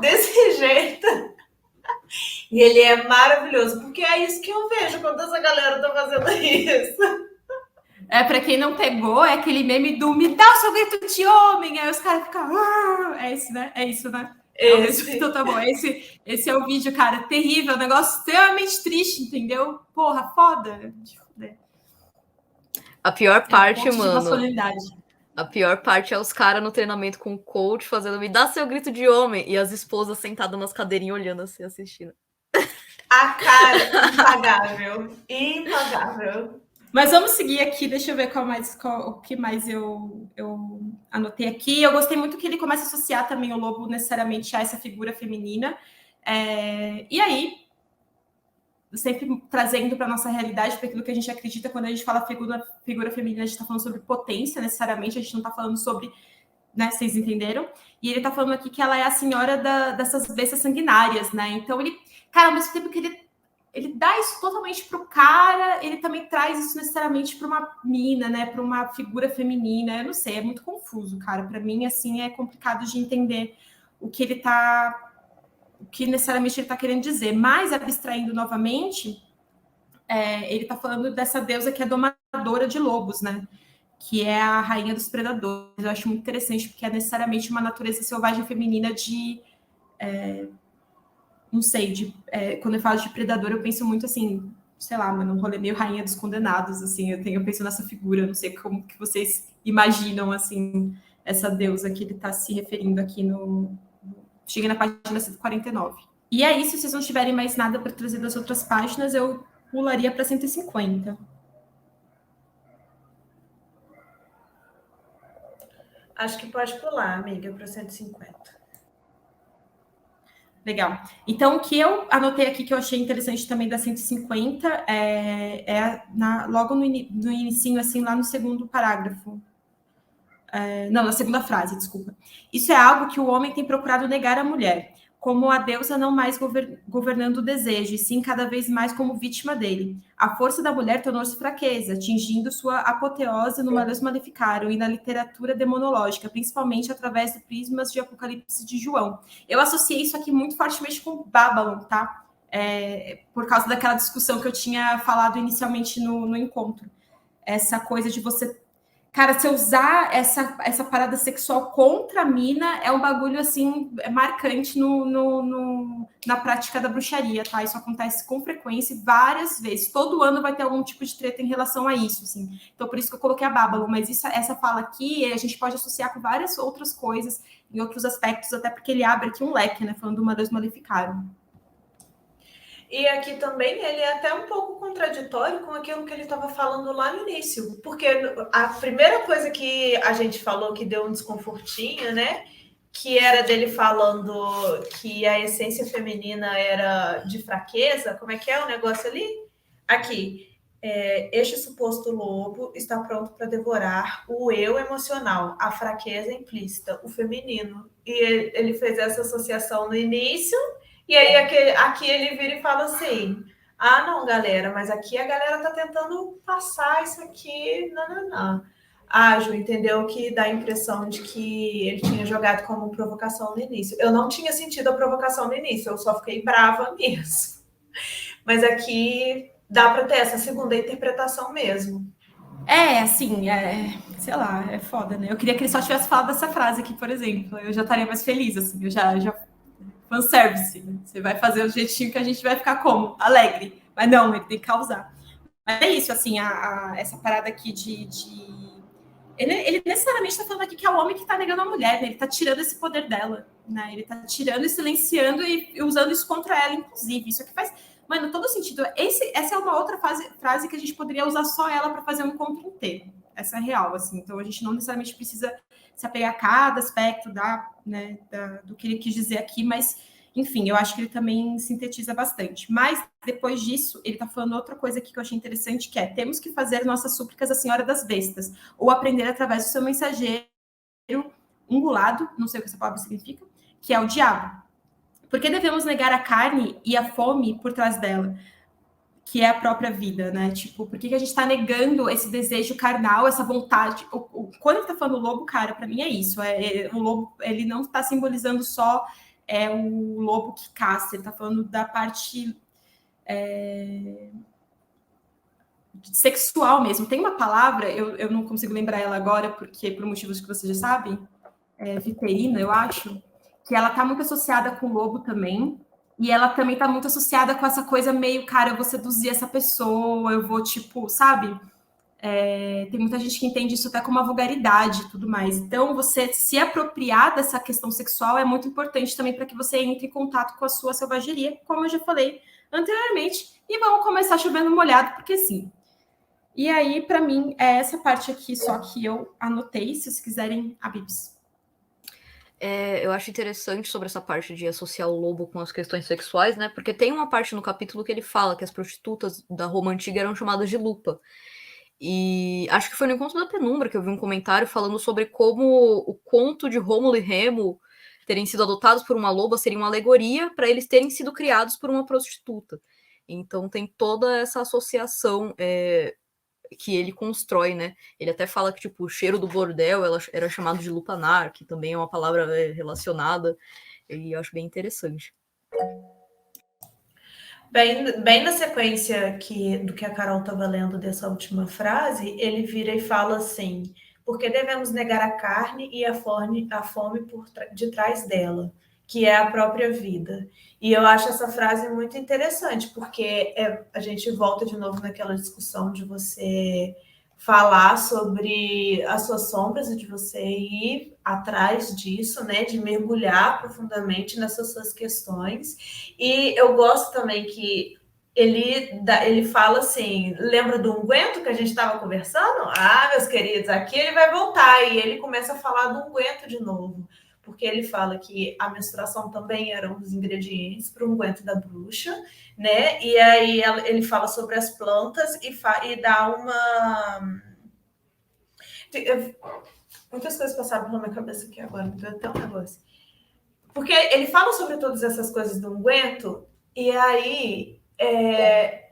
desse jeito. E ele é maravilhoso, porque é isso que eu vejo quando essa galera tá fazendo isso. Pra quem não pegou, é aquele meme do me dá o seu grito de homem, aí os caras ficam... É isso, né? Então tá bom, esse é o vídeo, cara, terrível, um negócio extremamente triste, entendeu? Porra, foda. A pior parte, mano, a pior parte é os caras no treinamento com o coach fazendo me dá seu grito de homem e as esposas sentadas nas cadeirinhas olhando assim, assistindo. A cara impagável. Mas vamos seguir aqui, deixa eu ver o que mais eu anotei aqui. Eu gostei muito que ele começa a associar também o lobo necessariamente a essa figura feminina. E aí, sempre trazendo para a nossa realidade, para aquilo que a gente acredita, quando a gente fala figura feminina, a gente está falando sobre potência, necessariamente, a gente não está falando sobre... Né, vocês entenderam? E ele está falando aqui que ela é a senhora dessas bestas sanguinárias, né? Então, cara, ao mesmo tempo que ele dá isso totalmente pro cara, ele também traz isso necessariamente para uma mina, né? Para uma figura feminina. Eu não sei, é muito confuso, cara. Para mim, assim, é complicado de entender o que necessariamente ele está querendo dizer. Mas, abstraindo novamente, ele está falando dessa deusa que é domadora de lobos, né? Que é a rainha dos predadores. Eu acho muito interessante, porque é necessariamente uma natureza selvagem feminina de... não sei, quando eu falo de predador, eu penso muito assim, sei lá, mano, um rolê meio rainha dos condenados, assim, eu penso nessa figura, eu não sei como que vocês imaginam, assim, essa deusa que ele está se referindo aqui chega na página 149. E aí, se vocês não tiverem mais nada para trazer das outras páginas, eu pularia para 150. Acho que pode pular, amiga, para 150. Legal. Então, o que eu anotei aqui que eu achei interessante também da 150 logo no inicinho, assim, lá no segundo parágrafo. Não, na segunda frase, desculpa. Isso é algo que o homem tem procurado negar à mulher, como a deusa não mais governando o desejo, e sim cada vez mais como vítima dele. A força da mulher tornou-se fraqueza, atingindo sua apoteose no Malleus Maleficarum e na literatura demonológica, principalmente através do prismas de Apocalipse de João. Eu associei isso aqui muito fortemente com Babylon, tá? Por causa daquela discussão que eu tinha falado inicialmente no encontro. Essa coisa de você... Cara, se eu usar essa parada sexual contra a mina, é um bagulho, assim, marcante na prática da bruxaria, tá? Isso acontece com frequência, várias vezes. Todo ano vai ter algum tipo de treta em relação a isso, assim. Então, por isso que eu coloquei a Babylon. Mas essa fala aqui, a gente pode associar com várias outras coisas, em outros aspectos, até porque ele abre aqui um leque, né? Falando do Malleus Maleficarum. E aqui também ele é até um pouco contraditório com aquilo que ele estava falando lá no início, porque a primeira coisa que a gente falou que deu um desconfortinho, né? Que era dele falando que a essência feminina era de fraqueza. Como é que é o negócio ali? Aqui. Este suposto lobo está pronto para devorar o eu emocional, a fraqueza implícita, o feminino. E ele fez essa associação no início, e aí aqui ele vira e fala assim: ah, não, galera, mas aqui a galera tá tentando passar isso aqui, não. Ah, Ju, entendeu que dá a impressão de que ele tinha jogado como provocação no início. Eu não tinha sentido a provocação no início, eu só fiquei brava mesmo. Mas aqui dá para ter essa segunda interpretação mesmo. Assim, sei lá, é foda, né? Eu queria que ele só tivesse falado essa frase aqui, por exemplo. Eu já estaria mais feliz, assim, eu já fanservice. Você vai fazer o jeitinho que a gente vai ficar como? Alegre. Mas não, ele tem que causar. Mas é isso, assim, essa parada aqui de... Ele necessariamente está falando aqui que é o homem que está negando a mulher, né? Ele está tirando esse poder dela, né? Ele está tirando e silenciando e usando isso contra ela, inclusive. Isso aqui faz... Mano, todo sentido. Essa é uma outra frase que a gente poderia usar só ela para fazer um encontro inteiro. Essa é real, assim. Então, a gente não necessariamente precisa se apegar a cada aspecto do que ele quis dizer aqui, mas, enfim, eu acho que ele também sintetiza bastante. Mas, depois disso, ele está falando outra coisa aqui que eu achei interessante, que é: temos que fazer nossas súplicas à Senhora das Bestas, ou aprender através do seu mensageiro ungulado, não sei o que essa palavra significa, que é o diabo. Por que devemos negar a carne e a fome por trás dela, que é a própria vida, né? Tipo, por que a gente está negando esse desejo carnal, essa vontade? Quando ele tá falando lobo, cara, para mim é isso. O lobo, ele não está simbolizando só o lobo que caça, ele tá falando da parte sexual mesmo. Tem uma palavra, eu não consigo lembrar ela agora, porque por motivos que vocês já sabem, viterina, eu acho, que ela tá muito associada com o lobo também, e ela também tá muito associada com essa coisa meio, cara, eu vou seduzir essa pessoa, eu vou, tipo, sabe? Tem muita gente que entende isso até como uma vulgaridade e tudo mais. Então, você se apropriar dessa questão sexual é muito importante também para que você entre em contato com a sua selvageria, como eu já falei anteriormente, e vamos começar chovendo molhado, porque sim. E aí, para mim, é essa parte aqui só que eu anotei, se vocês quiserem, a Bibs. Eu acho interessante sobre essa parte de associar o lobo com as questões sexuais, né? Porque tem uma parte no capítulo que ele fala que as prostitutas da Roma Antiga eram chamadas de lupa. E acho que foi no Encontro da Penumbra que eu vi um comentário falando sobre como o conto de Rômulo e Remo terem sido adotados por uma loba seria uma alegoria para eles terem sido criados por uma prostituta. Então tem toda essa associação que ele constrói, né? Ele até fala que, tipo, o cheiro do bordel era chamado de lupanar, que também é uma palavra relacionada, e eu acho bem interessante. Bem na sequência do que a Carol estava lendo dessa última frase, ele vira e fala assim: porque devemos negar a carne e a fome por detrás dela, que é a própria vida. E eu acho essa frase muito interessante, porque a gente volta de novo naquela discussão de você falar sobre as suas sombras e de você ir atrás disso, né, de mergulhar profundamente nessas suas questões. E eu gosto também que ele fala assim, lembra do unguento que a gente estava conversando? Ah, meus queridos, aqui ele vai voltar, e ele começa a falar do unguento de novo, porque ele fala que a menstruação também era um dos ingredientes para o unguento da bruxa, né? E aí ele fala sobre as plantas e dá uma... Muitas coisas passaram pela minha cabeça aqui agora, me deu até um negócio. Porque ele fala sobre todas essas coisas do unguento, e aí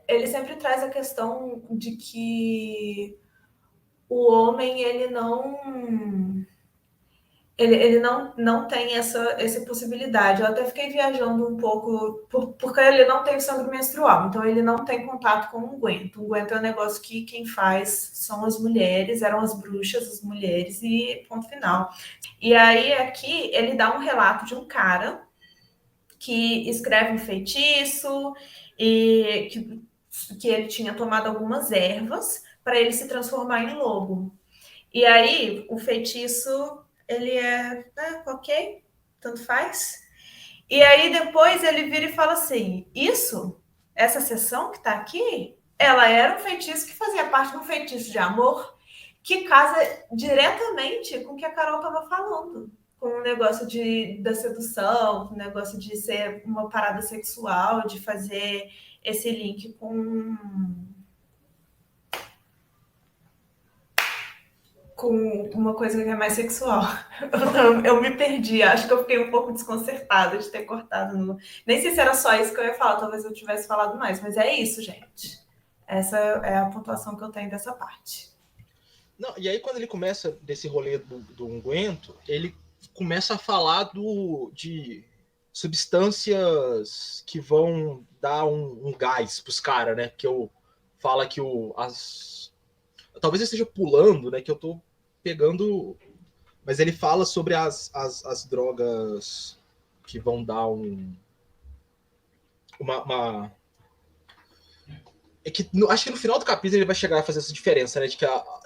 ele sempre traz a questão de que o homem, ele não tem essa possibilidade. Eu até fiquei viajando um pouco, porque ele não tem sangue menstrual, então ele não tem contato com o unguento. O unguento é um negócio que quem faz são as mulheres, eram as bruxas, as mulheres, e ponto final. E aí aqui ele dá um relato de um cara que escreve um feitiço e que ele tinha tomado algumas ervas para ele se transformar em lobo. E aí o feitiço... ele ok, tanto faz. E aí depois ele vira e fala assim: isso essa sessão que está aqui, ela era um feitiço que fazia parte de um feitiço de amor que casa diretamente com o que a Carol estava falando. Com o negócio da sedução, com o negócio de ser uma parada sexual, de fazer esse link com uma coisa que é mais sexual. Eu me perdi, acho que eu fiquei um pouco desconcertada de ter cortado. Nem sei se era só isso que eu ia falar, talvez eu tivesse falado mais, mas é isso, gente. Essa é a pontuação que eu tenho dessa parte. Não, e aí quando ele começa desse rolê do unguento, ele começa a falar de substâncias que vão dar um gás pros caras, né? Que eu fala que talvez eu esteja pulando, né? Que eu tô pegando. Mas ele fala sobre as drogas que vão dar uma. É que acho que no final do capítulo ele vai chegar a fazer essa diferença, né? De que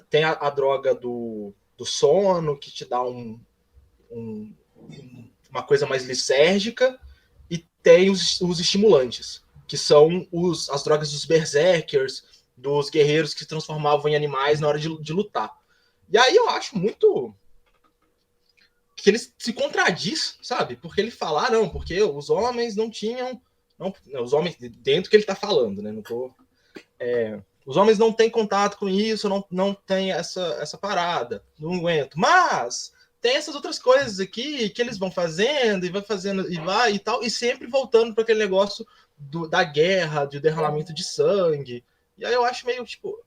tem a droga do sono, que te dá uma coisa mais lisérgica, e tem os estimulantes, que são as drogas dos berserkers, dos guerreiros que se transformavam em animais na hora de lutar. E aí eu acho muito que ele se contradiz, sabe? Porque ele fala, não, porque os homens não tinham... Não, os homens dentro que ele tá falando, né? Não tô... os homens não têm contato com isso, não tem essa parada, não aguento. Mas tem essas outras coisas aqui que eles vão fazendo e vai fazendo e vai e tal, e sempre voltando para aquele negócio da guerra, de derramamento de sangue. E aí eu acho meio tipo.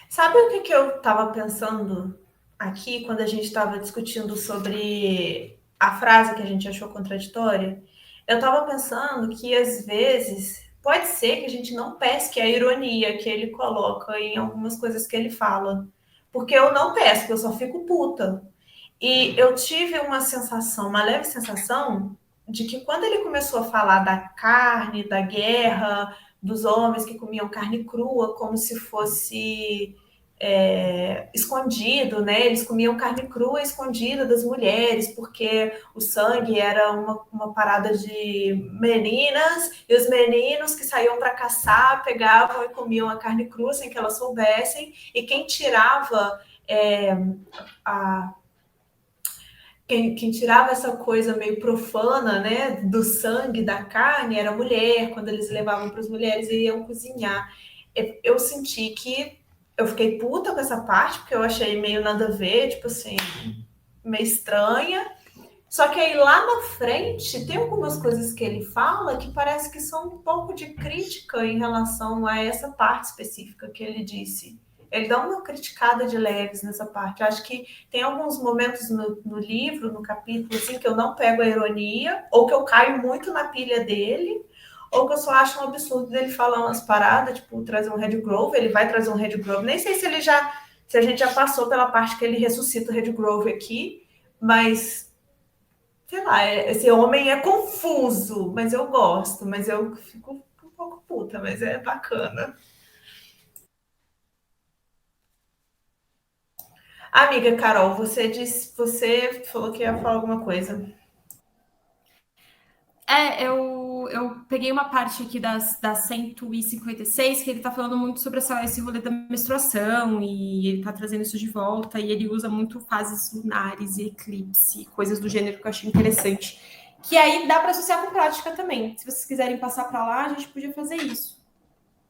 Sabe o que eu estava pensando aqui quando a gente estava discutindo sobre a frase que a gente achou contraditória? Eu estava pensando que às vezes pode ser que a gente não pesque a ironia que ele coloca em algumas coisas que ele fala. Porque eu não pesco, eu só fico puta. E eu tive uma sensação, uma leve sensação, de que quando ele começou a falar da carne, da guerra, dos homens que comiam carne crua, como se fosse escondido, né? Eles comiam carne crua escondida das mulheres, porque o sangue era uma parada de meninas, e os meninos que saíam para caçar pegavam e comiam a carne crua sem que elas soubessem, e quem tirava quem tirava essa coisa meio profana, né, do sangue, da carne, era a mulher, quando eles levavam para as mulheres e iam cozinhar. Eu senti que eu fiquei puta com essa parte, porque eu achei meio nada a ver, tipo assim, meio estranha. Só que aí lá na frente tem algumas coisas que ele fala que parece que são um pouco de crítica em relação a essa parte específica que ele disse. Ele dá uma criticada de leves nessa parte. Eu acho que tem alguns momentos no livro, no capítulo, assim, que eu não pego a ironia, ou que eu caio muito na pilha dele, ou que eu só acho um absurdo dele falar umas paradas, tipo, trazer um Red Grove, ele vai trazer um Red Grove. Nem sei se a gente já passou pela parte que ele ressuscita o Red Grove aqui, mas sei lá, esse homem é confuso, mas eu gosto, mas eu fico um pouco puta, mas é bacana. Amiga Carol, você falou que ia falar alguma coisa. Eu peguei uma parte aqui das 156, que ele tá falando muito sobre esse rolê da menstruação, e ele tá trazendo isso de volta, e ele usa muito fases lunares e eclipse, coisas do gênero que eu achei interessante. Que aí dá para associar com prática também. Se vocês quiserem passar para lá, a gente podia fazer isso.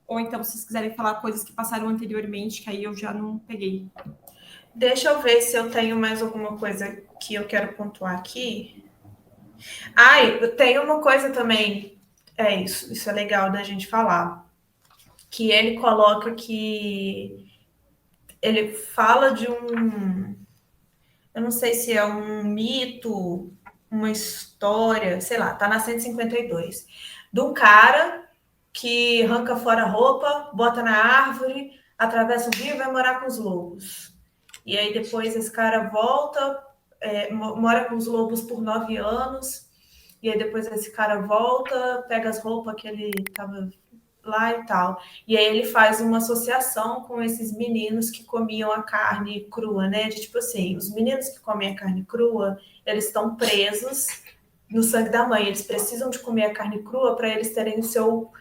Ou então, se vocês quiserem falar coisas que passaram anteriormente, que aí eu já não peguei. Deixa eu ver se eu tenho mais alguma coisa que eu quero pontuar aqui. Eu tenho uma coisa também, isso é legal da gente falar, que ele coloca que ele fala de eu não sei se é um mito, uma história, sei lá, tá na 152, de um cara que arranca fora a roupa, bota na árvore, atravessa o rio e vai morar com os lobos. E aí depois esse cara volta, mora com os lobos por 9 anos, e aí depois esse cara volta, pega as roupas que ele estava lá e tal. E aí ele faz uma associação com esses meninos que comiam a carne crua, né? De tipo assim, os meninos que comem a carne crua, eles estão presos no sangue da mãe. Eles precisam de comer a carne crua para eles terem o seu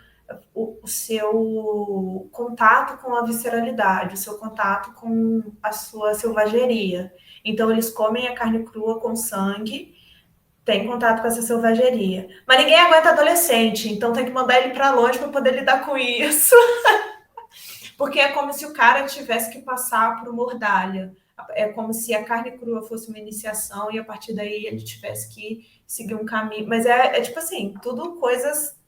contato com a visceralidade, o seu contato com a sua selvageria. Então, eles comem a carne crua com sangue, tem contato com essa selvageria. Mas ninguém aguenta adolescente, então tem que mandar ele para longe para poder lidar com isso. Porque é como se o cara tivesse que passar por mordalha. É como se a carne crua fosse uma iniciação e a partir daí ele tivesse que seguir um caminho. Mas é tipo assim, tudo coisas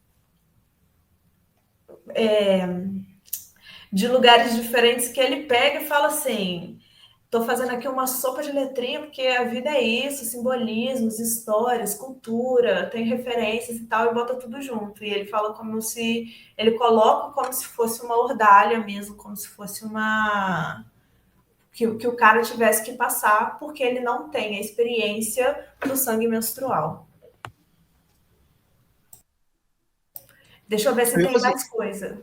de lugares diferentes que ele pega e fala assim: estou fazendo aqui uma sopa de letrinha porque a vida é isso, simbolismos, histórias, cultura, tem referências e tal, e bota tudo junto. E ele fala como se... Ele coloca como se fosse uma ordalha mesmo, como se fosse uma... Que o cara tivesse que passar porque ele não tem a experiência do sangue menstrual. Deixa eu ver se tem mais coisa.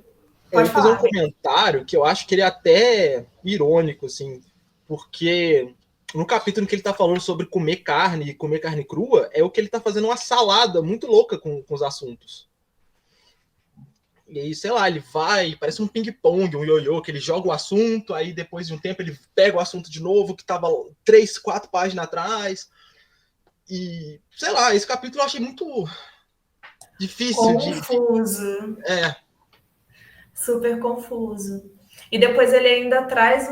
Eu vou fazer um comentário que eu acho que ele é até irônico, assim, porque no capítulo em que ele tá falando sobre comer carne e comer carne crua, é o que ele tá fazendo uma salada muito louca com os assuntos. E aí, sei lá, ele vai, parece um ping-pong, um ioiô, que ele joga o assunto, aí depois de um tempo ele pega o assunto de novo, que tava 3, 4 páginas atrás. E, sei lá, esse capítulo eu achei muito difícil confuso. Super confuso. E depois ele ainda traz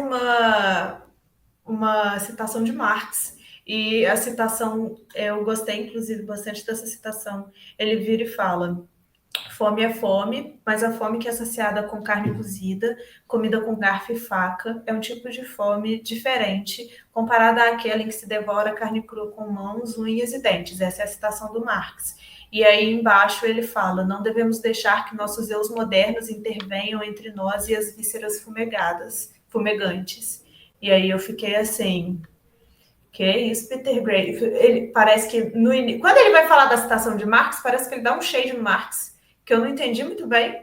uma citação de Marx. E a citação, eu gostei, inclusive, bastante dessa citação. Ele vira e fala: fome é fome, mas a fome que é saciada com carne cozida, comida com garfo e faca, é um tipo de fome diferente, comparada àquela em que se devora carne crua com mãos, unhas e dentes. Essa é a citação do Marx. E aí embaixo ele fala: não devemos deixar que nossos eus modernos intervenham entre nós e as vísceras fumegantes. E aí eu fiquei assim... Que é isso, Peter Gray? Ele parece que quando ele vai falar da citação de Marx, parece que ele dá um shade no Marx, que eu não entendi muito bem,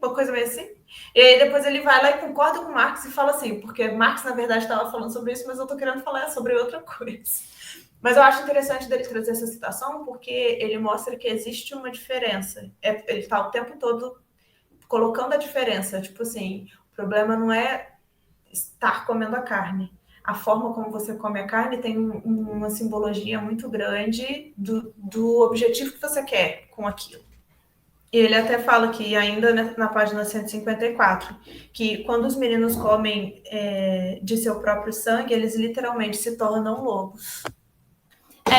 uma coisa meio assim. E aí depois ele vai lá e concorda com Marx e fala assim, porque Marx na verdade estava falando sobre isso, mas eu estou querendo falar sobre outra coisa. Mas eu acho interessante dele trazer essa citação porque ele mostra que existe uma diferença. Ele está o tempo todo colocando a diferença. Tipo assim, o problema não é estar comendo a carne. A forma como você come a carne tem uma simbologia muito grande do objetivo que você quer com aquilo. E ele até fala que, ainda na página 154, que quando os meninos comem de seu próprio sangue, eles literalmente se tornam lobos.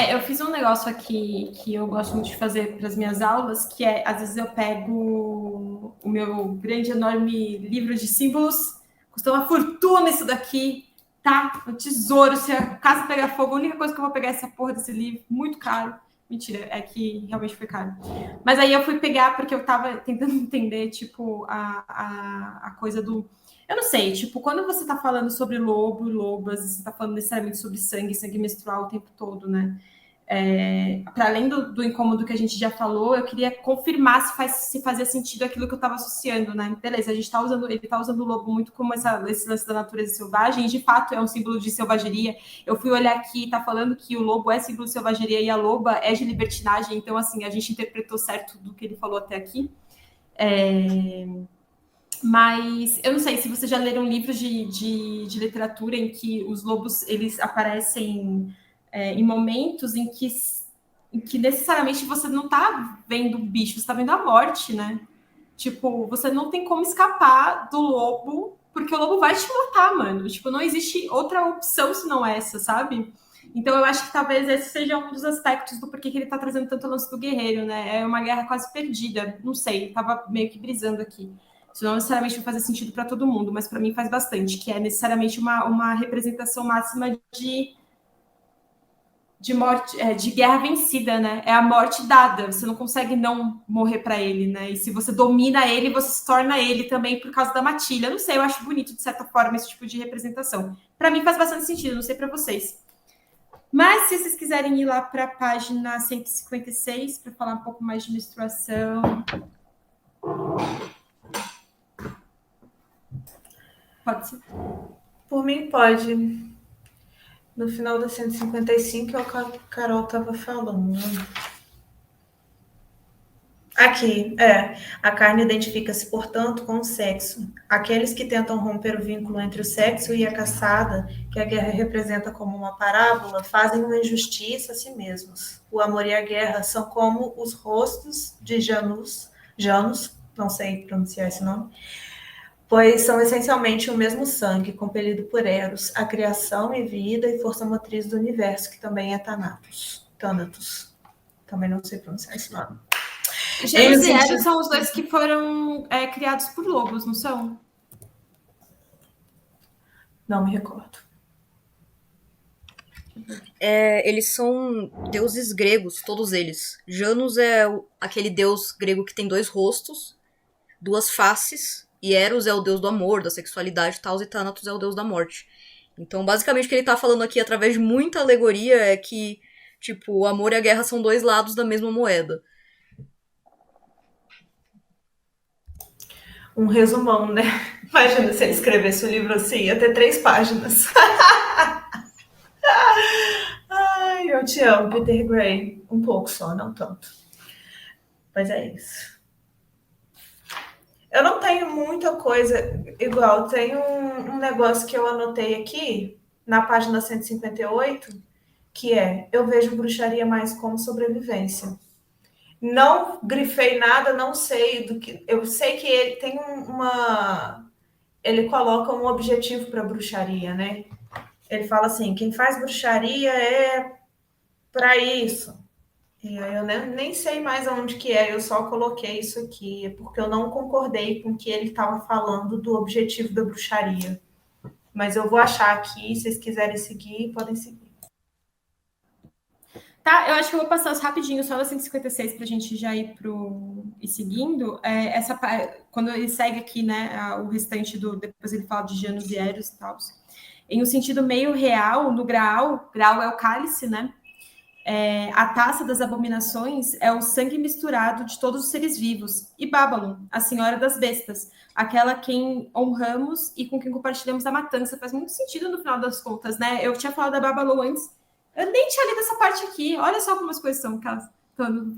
Eu fiz um negócio aqui que eu gosto muito de fazer para as minhas aulas, que é, às vezes eu pego o meu grande, enorme livro de símbolos, custa uma fortuna isso daqui, tá? Um tesouro, se a casa pegar fogo, a única coisa que eu vou pegar é essa porra desse livro, muito caro. Mentira, é que realmente foi caro. Mas aí eu fui pegar porque eu tava tentando entender, tipo, a coisa do... Eu não sei, tipo, quando você tá falando sobre lobo e lobas, você tá falando necessariamente sobre sangue menstrual o tempo todo, né? Para além do incômodo que a gente já falou, eu queria confirmar se fazia sentido aquilo que eu estava associando, né? Beleza, ele tá usando o lobo muito como esse lance da natureza selvagem, e de fato é um símbolo de selvageria. Eu fui olhar aqui, tá falando que o lobo é símbolo de selvageria e a loba é de libertinagem, então, assim, a gente interpretou certo do que ele falou até aqui. Mas eu não sei se vocês já leram livros de literatura em que os lobos eles aparecem em momentos em que necessariamente você não está vendo o bicho, você está vendo a morte, né? Tipo, você não tem como escapar do lobo, porque o lobo vai te matar, mano. Tipo, não existe outra opção senão essa, sabe? Então eu acho que talvez esse seja um dos aspectos do porquê que ele tá trazendo tanto o lance do guerreiro, né? É uma guerra quase perdida. Não sei, tava meio que brisando aqui. Isso não necessariamente vai fazer sentido para todo mundo, mas para mim faz bastante, que é necessariamente uma representação máxima de morte, de guerra vencida, né? É a morte dada, você não consegue não morrer para ele, né? E se você domina ele, você se torna ele também por causa da matilha. Não sei, eu acho bonito de certa forma esse tipo de representação. Para mim faz bastante sentido, não sei para vocês. Mas se vocês quiserem ir lá para a página 156 para falar um pouco mais de menstruação. Pode ser. Por mim, pode. No final da 155 é o que a Carol estava falando. Aqui, a carne identifica-se, portanto, com o sexo. Aqueles que tentam romper o vínculo entre o sexo e a caçada, que a guerra representa como uma parábola, fazem uma injustiça a si mesmos. O amor e a guerra são como os rostos de Janus, não sei pronunciar esse nome, pois são essencialmente o mesmo sangue, compelido por Eros, a criação e vida e força motriz do universo, que também é Thanatos. Também não sei pronunciar esse nome. Gêmeos e Eros são os dois que foram criados por lobos, não são? Não me recordo. Eles são deuses gregos, todos eles. Janus é aquele deus grego que tem 2 rostos, 2 faces, e Eros é o deus do amor, da sexualidade e tal, e Thanatos é o deus da morte. Então, basicamente, o que ele tá falando aqui, através de muita alegoria, é que, tipo, o amor e a guerra são 2 lados da mesma moeda. Um resumão, né? Imagina se ele escrevesse um livro assim, ia ter 3 páginas. Ai, eu te amo, Peter Gray. Um pouco só, não tanto. Mas é isso. Eu não tenho muita coisa igual. Tem um negócio que eu anotei aqui, na página 158, que é: eu vejo bruxaria mais como sobrevivência. Não grifei nada, não sei do que. Eu sei que ele tem ele coloca um objetivo para bruxaria, né? Ele fala assim: quem faz bruxaria é para isso. E eu nem sei mais aonde que é, eu só coloquei isso aqui, porque eu não concordei com o que ele estava falando do objetivo da bruxaria. Mas eu vou achar aqui, se vocês quiserem seguir, podem seguir. Tá, eu acho que eu vou passar rapidinho só da 156 para a gente já ir seguindo. Quando ele segue aqui, né, o restante depois ele fala de Janus e Eros e tal. Em um sentido meio real, no Graal é o cálice, né? A taça das abominações é o sangue misturado de todos os seres vivos. E Babylon, a senhora das bestas, aquela a quem honramos e com quem compartilhamos a matança. Faz muito sentido no final das contas, né? Eu tinha falado da Babylon antes, eu nem tinha lido essa parte aqui. Olha só como as coisas são,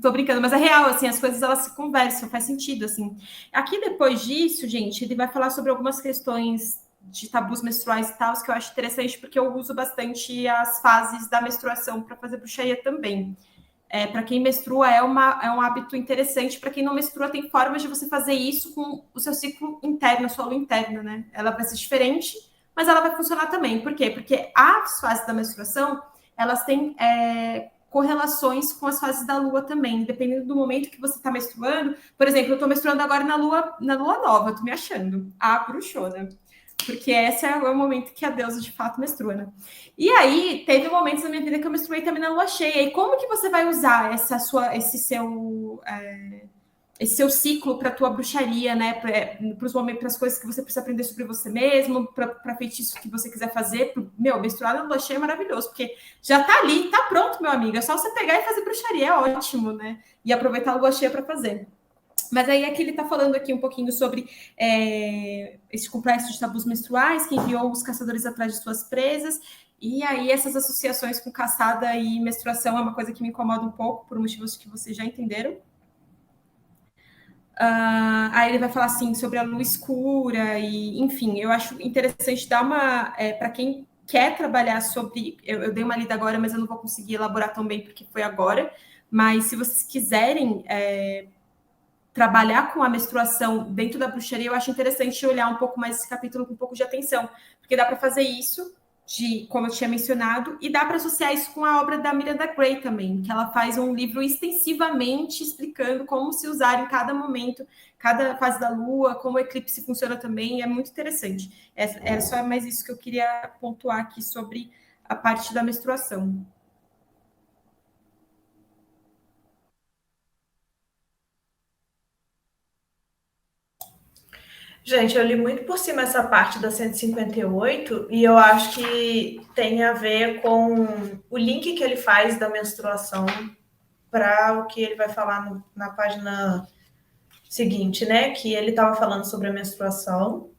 tô brincando, mas é real, assim, as coisas elas se conversam, faz sentido, assim. Aqui, depois disso, gente, ele vai falar sobre algumas questões de tabus menstruais e tal, que eu acho interessante, porque eu uso bastante as fases da menstruação para fazer bruxaria também. Para quem menstrua é um hábito interessante, para quem não menstrua tem formas de você fazer isso com o seu ciclo interno, a sua lua interna, né? Ela vai ser diferente, mas ela vai funcionar também. Por quê? Porque as fases da menstruação, elas têm correlações com as fases da lua também, dependendo do momento que você está menstruando. Por exemplo, eu estou menstruando agora na lua nova, estou me achando a bruxona, porque esse é o momento que a deusa de fato menstrua, né? E aí, teve momentos na minha vida que eu menstruei também na lua cheia. E como que você vai usar esse seu ciclo para a tua bruxaria, né? Para as coisas que você precisa aprender sobre você mesmo, para feitiços que você quiser fazer. Menstruar na lua cheia é maravilhoso, porque já tá ali, tá pronto, meu amigo. É só você pegar e fazer bruxaria, é ótimo, né? E aproveitar a lua cheia para fazer. Mas aí aqui ele está falando aqui um pouquinho sobre esse complexo de tabus menstruais, que enviou os caçadores atrás de suas presas. E aí essas associações com caçada e menstruação é uma coisa que me incomoda um pouco, por motivos que vocês já entenderam. Aí ele vai falar assim sobre a lua escura e, enfim, eu acho interessante dar uma... para quem quer trabalhar sobre... Eu dei uma lida agora, mas eu não vou conseguir elaborar tão bem porque foi agora. Mas se vocês quiserem trabalhar com a menstruação dentro da bruxaria, eu acho interessante olhar um pouco mais esse capítulo com um pouco de atenção, porque dá para fazer isso, como eu tinha mencionado, e dá para associar isso com a obra da Miranda Gray também, que ela faz um livro extensivamente explicando como se usar em cada momento, cada fase da lua, como o eclipse funciona também, é muito interessante. Era só mais isso que eu queria pontuar aqui sobre a parte da menstruação. Gente, eu li muito por cima essa parte da 158 e eu acho que tem a ver com o link que ele faz da menstruação para o que ele vai falar na página seguinte, né? Que ele estava falando sobre a menstruação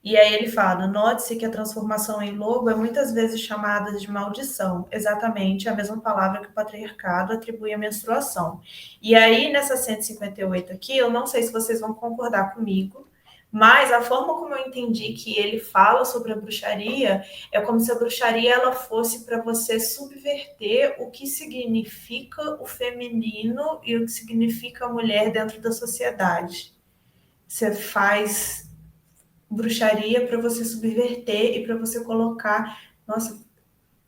E aí ele fala, note-se que a transformação em lobo é muitas vezes chamada de maldição, exatamente a mesma palavra que o patriarcado atribui à menstruação. E aí, nessa 158 aqui, eu não sei se vocês vão concordar comigo, mas a forma como eu entendi que ele fala sobre a bruxaria é como se a bruxaria ela fosse para você subverter o que significa o feminino e o que significa a mulher dentro da sociedade. Você faz bruxaria para você subverter e para você colocar. Nossa,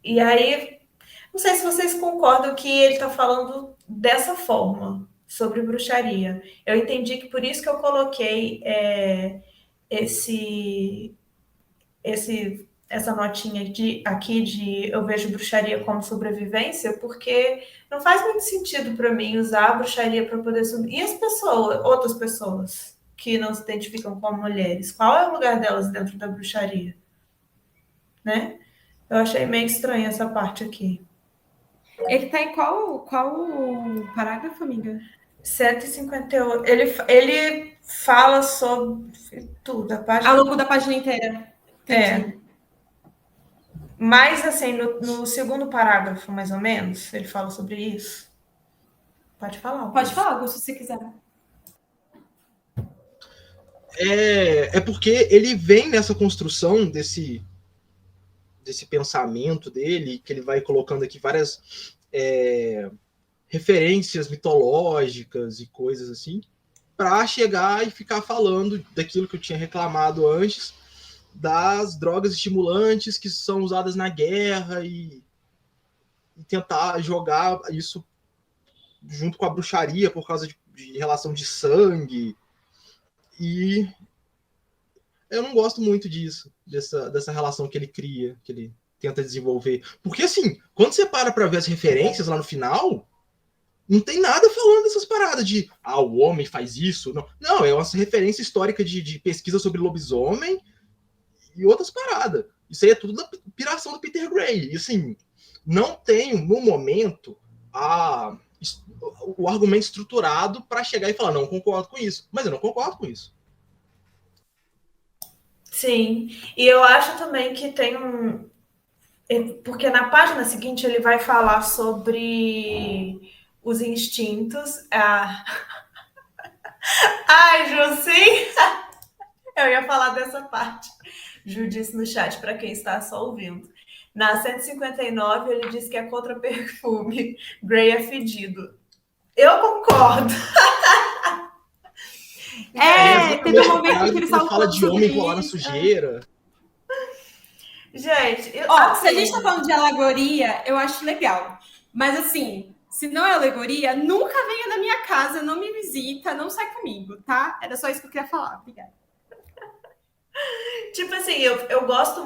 e aí, não sei se vocês concordam que ele está falando dessa forma sobre bruxaria. Eu entendi que por isso que eu coloquei essa notinha aqui de eu vejo bruxaria como sobrevivência, porque não faz muito sentido para mim usar a bruxaria para poder subir. E as pessoas, outras pessoas que não se identificam como mulheres, qual é o lugar delas dentro da bruxaria? Né? Eu achei meio estranha essa parte aqui. Ele tá em qual parágrafo, amiga? 158. Ele fala sobre tudo, a página. Ao longo da página inteira. Entendi. Mas, assim, no segundo parágrafo, mais ou menos, ele fala sobre isso. Pode falar. Pode falar, Augusto, se quiser. É porque ele vem nessa construção desse pensamento dele, que ele vai colocando aqui várias referências mitológicas e coisas assim, para chegar e ficar falando daquilo que eu tinha reclamado antes, das drogas estimulantes que são usadas na guerra e tentar jogar isso junto com a bruxaria por causa de relação de sangue. E eu não gosto muito disso, dessa relação que ele cria, que ele tenta desenvolver. Porque, assim, quando você para ver as referências lá no final, não tem nada falando dessas paradas de o homem faz isso. Não, é uma referência histórica de pesquisa sobre lobisomem e outras paradas. Isso aí é tudo da piração do Peter Gray. E, assim, não tenho, no momento, o argumento estruturado para chegar e falar, não concordo com isso. Mas eu não concordo com isso. Sim, e eu acho também que tem porque na página seguinte ele vai falar sobre os instintos. Ai, Ju, sim! Eu ia falar dessa parte. Ju disse no chat, para quem está só ouvindo. Na 159, ele diz que é contra perfume. Grey é fedido. Eu concordo. Teve um momento que ele fala de homem rolar na sujeira. Gente, se a gente tá falando de alegoria, eu acho legal. Mas assim, se não é alegoria, nunca venha na minha casa, não me visita, não sai comigo, tá? Era só isso que eu queria falar. Obrigada. Tipo assim, eu gosto,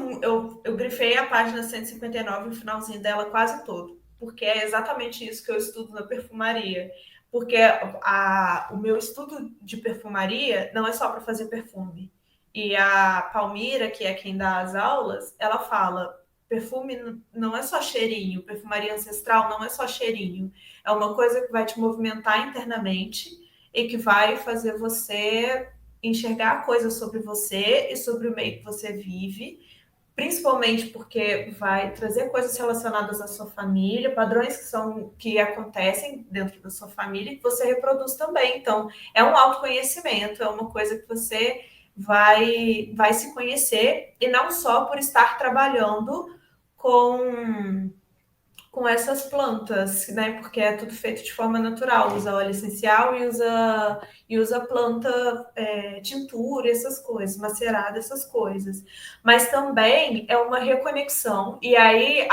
eu grifei a página 159, o finalzinho dela quase todo, porque é exatamente isso que eu estudo na perfumaria. Porque o meu estudo de perfumaria não é só para fazer perfume. E a Palmira, que é quem dá as aulas, ela fala, perfume não é só cheirinho, perfumaria ancestral não é só cheirinho. É uma coisa que vai te movimentar internamente e que vai fazer você enxergar coisas sobre você e sobre o meio que você vive, principalmente porque vai trazer coisas relacionadas à sua família, padrões que acontecem dentro da sua família e que você reproduz também. Então, é um autoconhecimento, é uma coisa que você vai se conhecer, e não só por estar trabalhando com essas plantas, né? Porque é tudo feito de forma natural, usa óleo essencial e usa planta, tintura, essas coisas, macerada, essas coisas. Mas também é uma reconexão, e aí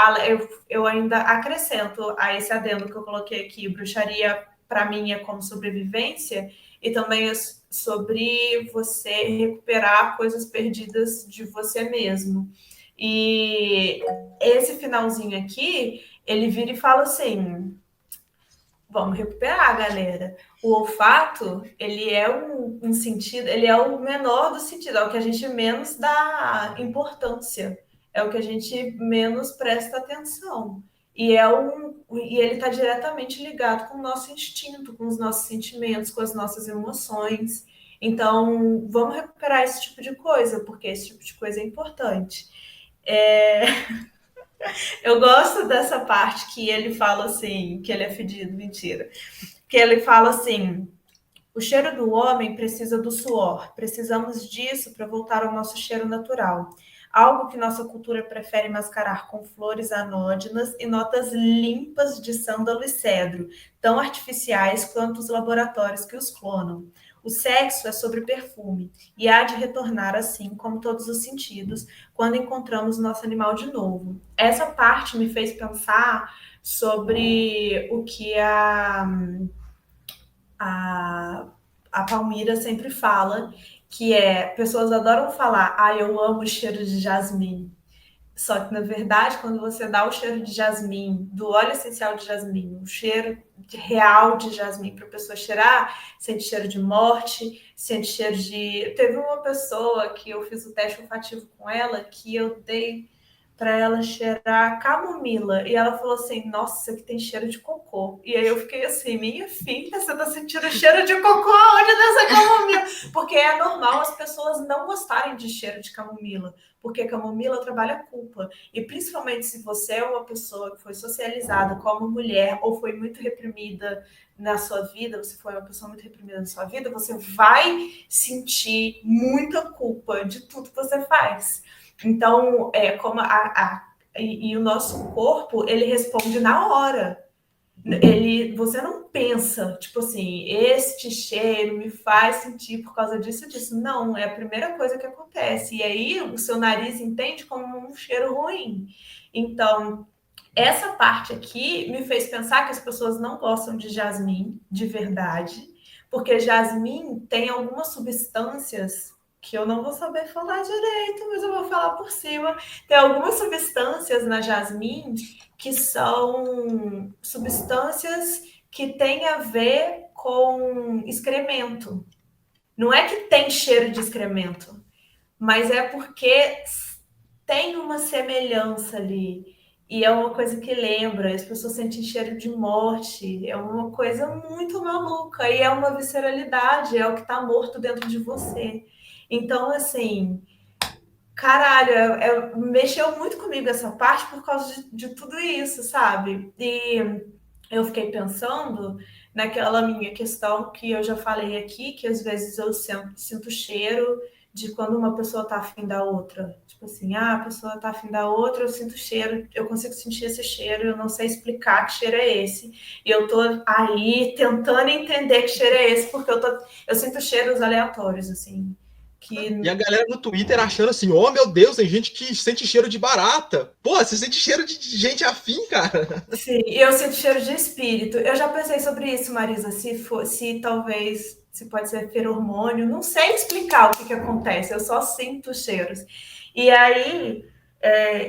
eu ainda acrescento a esse adendo que eu coloquei aqui, bruxaria para mim é como sobrevivência, e também é sobre você recuperar coisas perdidas de você mesmo. E esse finalzinho aqui, ele vira e fala assim, vamos recuperar, galera. O olfato, ele é um sentido, ele é o menor do sentido, é o que a gente menos dá importância, é o que a gente menos presta atenção. E ele está diretamente ligado com o nosso instinto, com os nossos sentimentos, com as nossas emoções. Então, vamos recuperar esse tipo de coisa, porque esse tipo de coisa é importante. Eu gosto dessa parte que ele fala assim, que ele é fedido, mentira. Que ele fala assim: o cheiro do homem precisa do suor. Precisamos disso para voltar ao nosso cheiro natural. Algo que nossa cultura prefere mascarar com flores anódinas e notas limpas de sândalo e cedro, tão artificiais quanto os laboratórios que os clonam. O sexo é sobre perfume e há de retornar assim, como todos os sentidos, quando encontramos nosso animal de novo. Essa parte me fez pensar sobre o que a Palmira sempre fala, que é, pessoas adoram falar, eu amo o cheiro de jasmim. Só que, na verdade, quando você dá o cheiro de jasmim, do óleo essencial de jasmim, o cheiro real de jasmim para a pessoa cheirar, sente cheiro de morte, sente cheiro de... Teve uma pessoa que eu fiz o teste olfativo com ela, que eu dei para ela cheirar camomila. E ela falou assim, nossa, que tem cheiro de cocô. E aí eu fiquei assim, minha filha, você tá sentindo cheiro de cocô onde dessa camomila? Porque é normal as pessoas não gostarem de cheiro de camomila, porque camomila trabalha a culpa. E principalmente se você é uma pessoa que foi socializada como mulher ou foi muito reprimida na sua vida, você foi uma pessoa muito reprimida na sua vida, você vai sentir muita culpa de tudo que você faz. Então, como e o nosso corpo, ele responde na hora. Você não pensa, tipo assim, este cheiro me faz sentir por causa disso e disso. Não, é a primeira coisa que acontece. E aí o seu nariz entende como um cheiro ruim. Então, essa parte aqui me fez pensar que as pessoas não gostam de jasmim de verdade, porque jasmim tem algumas substâncias que eu não vou saber falar direito, mas eu vou falar por cima. Tem algumas substâncias na jasmim que são substâncias que têm a ver com excremento. Não é que tem cheiro de excremento, mas é porque tem uma semelhança ali. E é uma coisa que lembra, as pessoas sentem cheiro de morte, é uma coisa muito maluca, e é uma visceralidade, é o que está morto dentro de você. Então, assim, caralho, mexeu muito comigo essa parte por causa de tudo isso, sabe? E eu fiquei pensando naquela minha questão que eu já falei aqui, que às vezes eu sinto cheiro de quando uma pessoa tá afim da outra. Tipo assim, a pessoa tá afim da outra, eu sinto cheiro, eu consigo sentir esse cheiro, eu não sei explicar que cheiro é esse. E eu tô aí tentando entender que cheiro é esse, porque eu sinto cheiros aleatórios, assim. E a galera no Twitter achando assim, oh meu Deus, tem gente que sente cheiro de barata. Pô, você sente cheiro de gente afim, cara. Sim, eu sinto cheiro de espírito. Eu já pensei sobre isso, Marisa, se talvez, se pode ser feromônio, não sei explicar o que acontece, eu só sinto cheiros. E aí,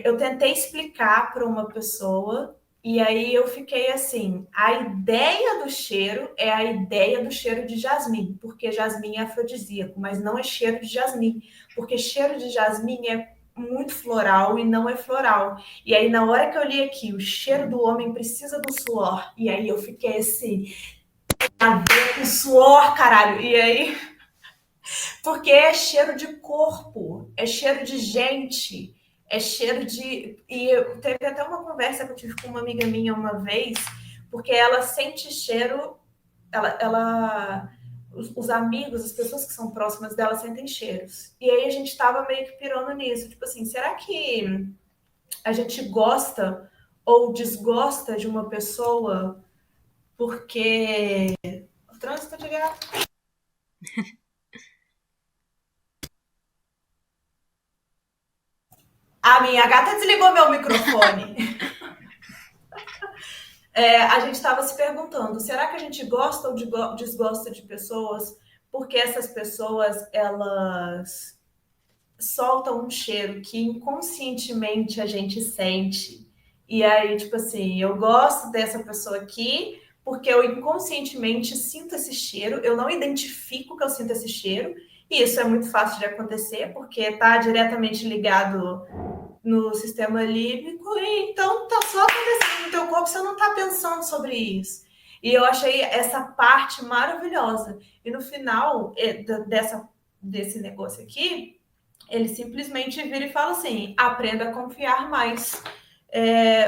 eu tentei explicar para uma pessoa, e aí eu fiquei assim, a ideia do cheiro é a ideia do cheiro de jasmim, porque jasmim é afrodisíaco, mas não é cheiro de jasmim, porque cheiro de jasmim é muito floral e não é floral. E aí, na hora que eu li aqui, o cheiro do homem precisa do suor, e aí eu fiquei assim, a ver com suor, caralho, e aí... Porque é cheiro de corpo, é cheiro de gente, é cheiro de... E teve até uma conversa que eu tive com uma amiga minha uma vez, porque ela sente cheiro, os amigos, as pessoas que são próximas dela sentem cheiros. E aí a gente estava meio que pirando nisso, tipo assim, será que a gente gosta ou desgosta de uma pessoa porque... O trânsito de gato. A minha gata desligou meu microfone. A gente estava se perguntando, será que a gente gosta ou desgosta de pessoas porque essas pessoas, elas soltam um cheiro que inconscientemente a gente sente. E aí, tipo assim, eu gosto dessa pessoa aqui porque eu inconscientemente sinto esse cheiro, eu não identifico que eu sinto esse cheiro, e isso é muito fácil de acontecer, porque está diretamente ligado no sistema límbico, e então tá só acontecendo no teu corpo, você não tá pensando sobre isso. E eu achei essa parte maravilhosa. E no final desse negócio aqui, ele simplesmente vira e fala assim: aprenda a confiar mais.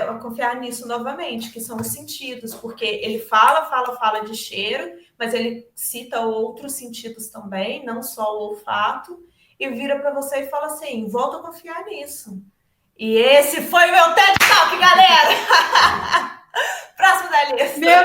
A confiar nisso novamente, que são os sentidos, porque ele fala de cheiro, mas ele cita outros sentidos também, não só o olfato, e vira para você e fala assim: volta a confiar nisso. E esse foi o meu TED Talk, galera! Próximo da lista. Meu,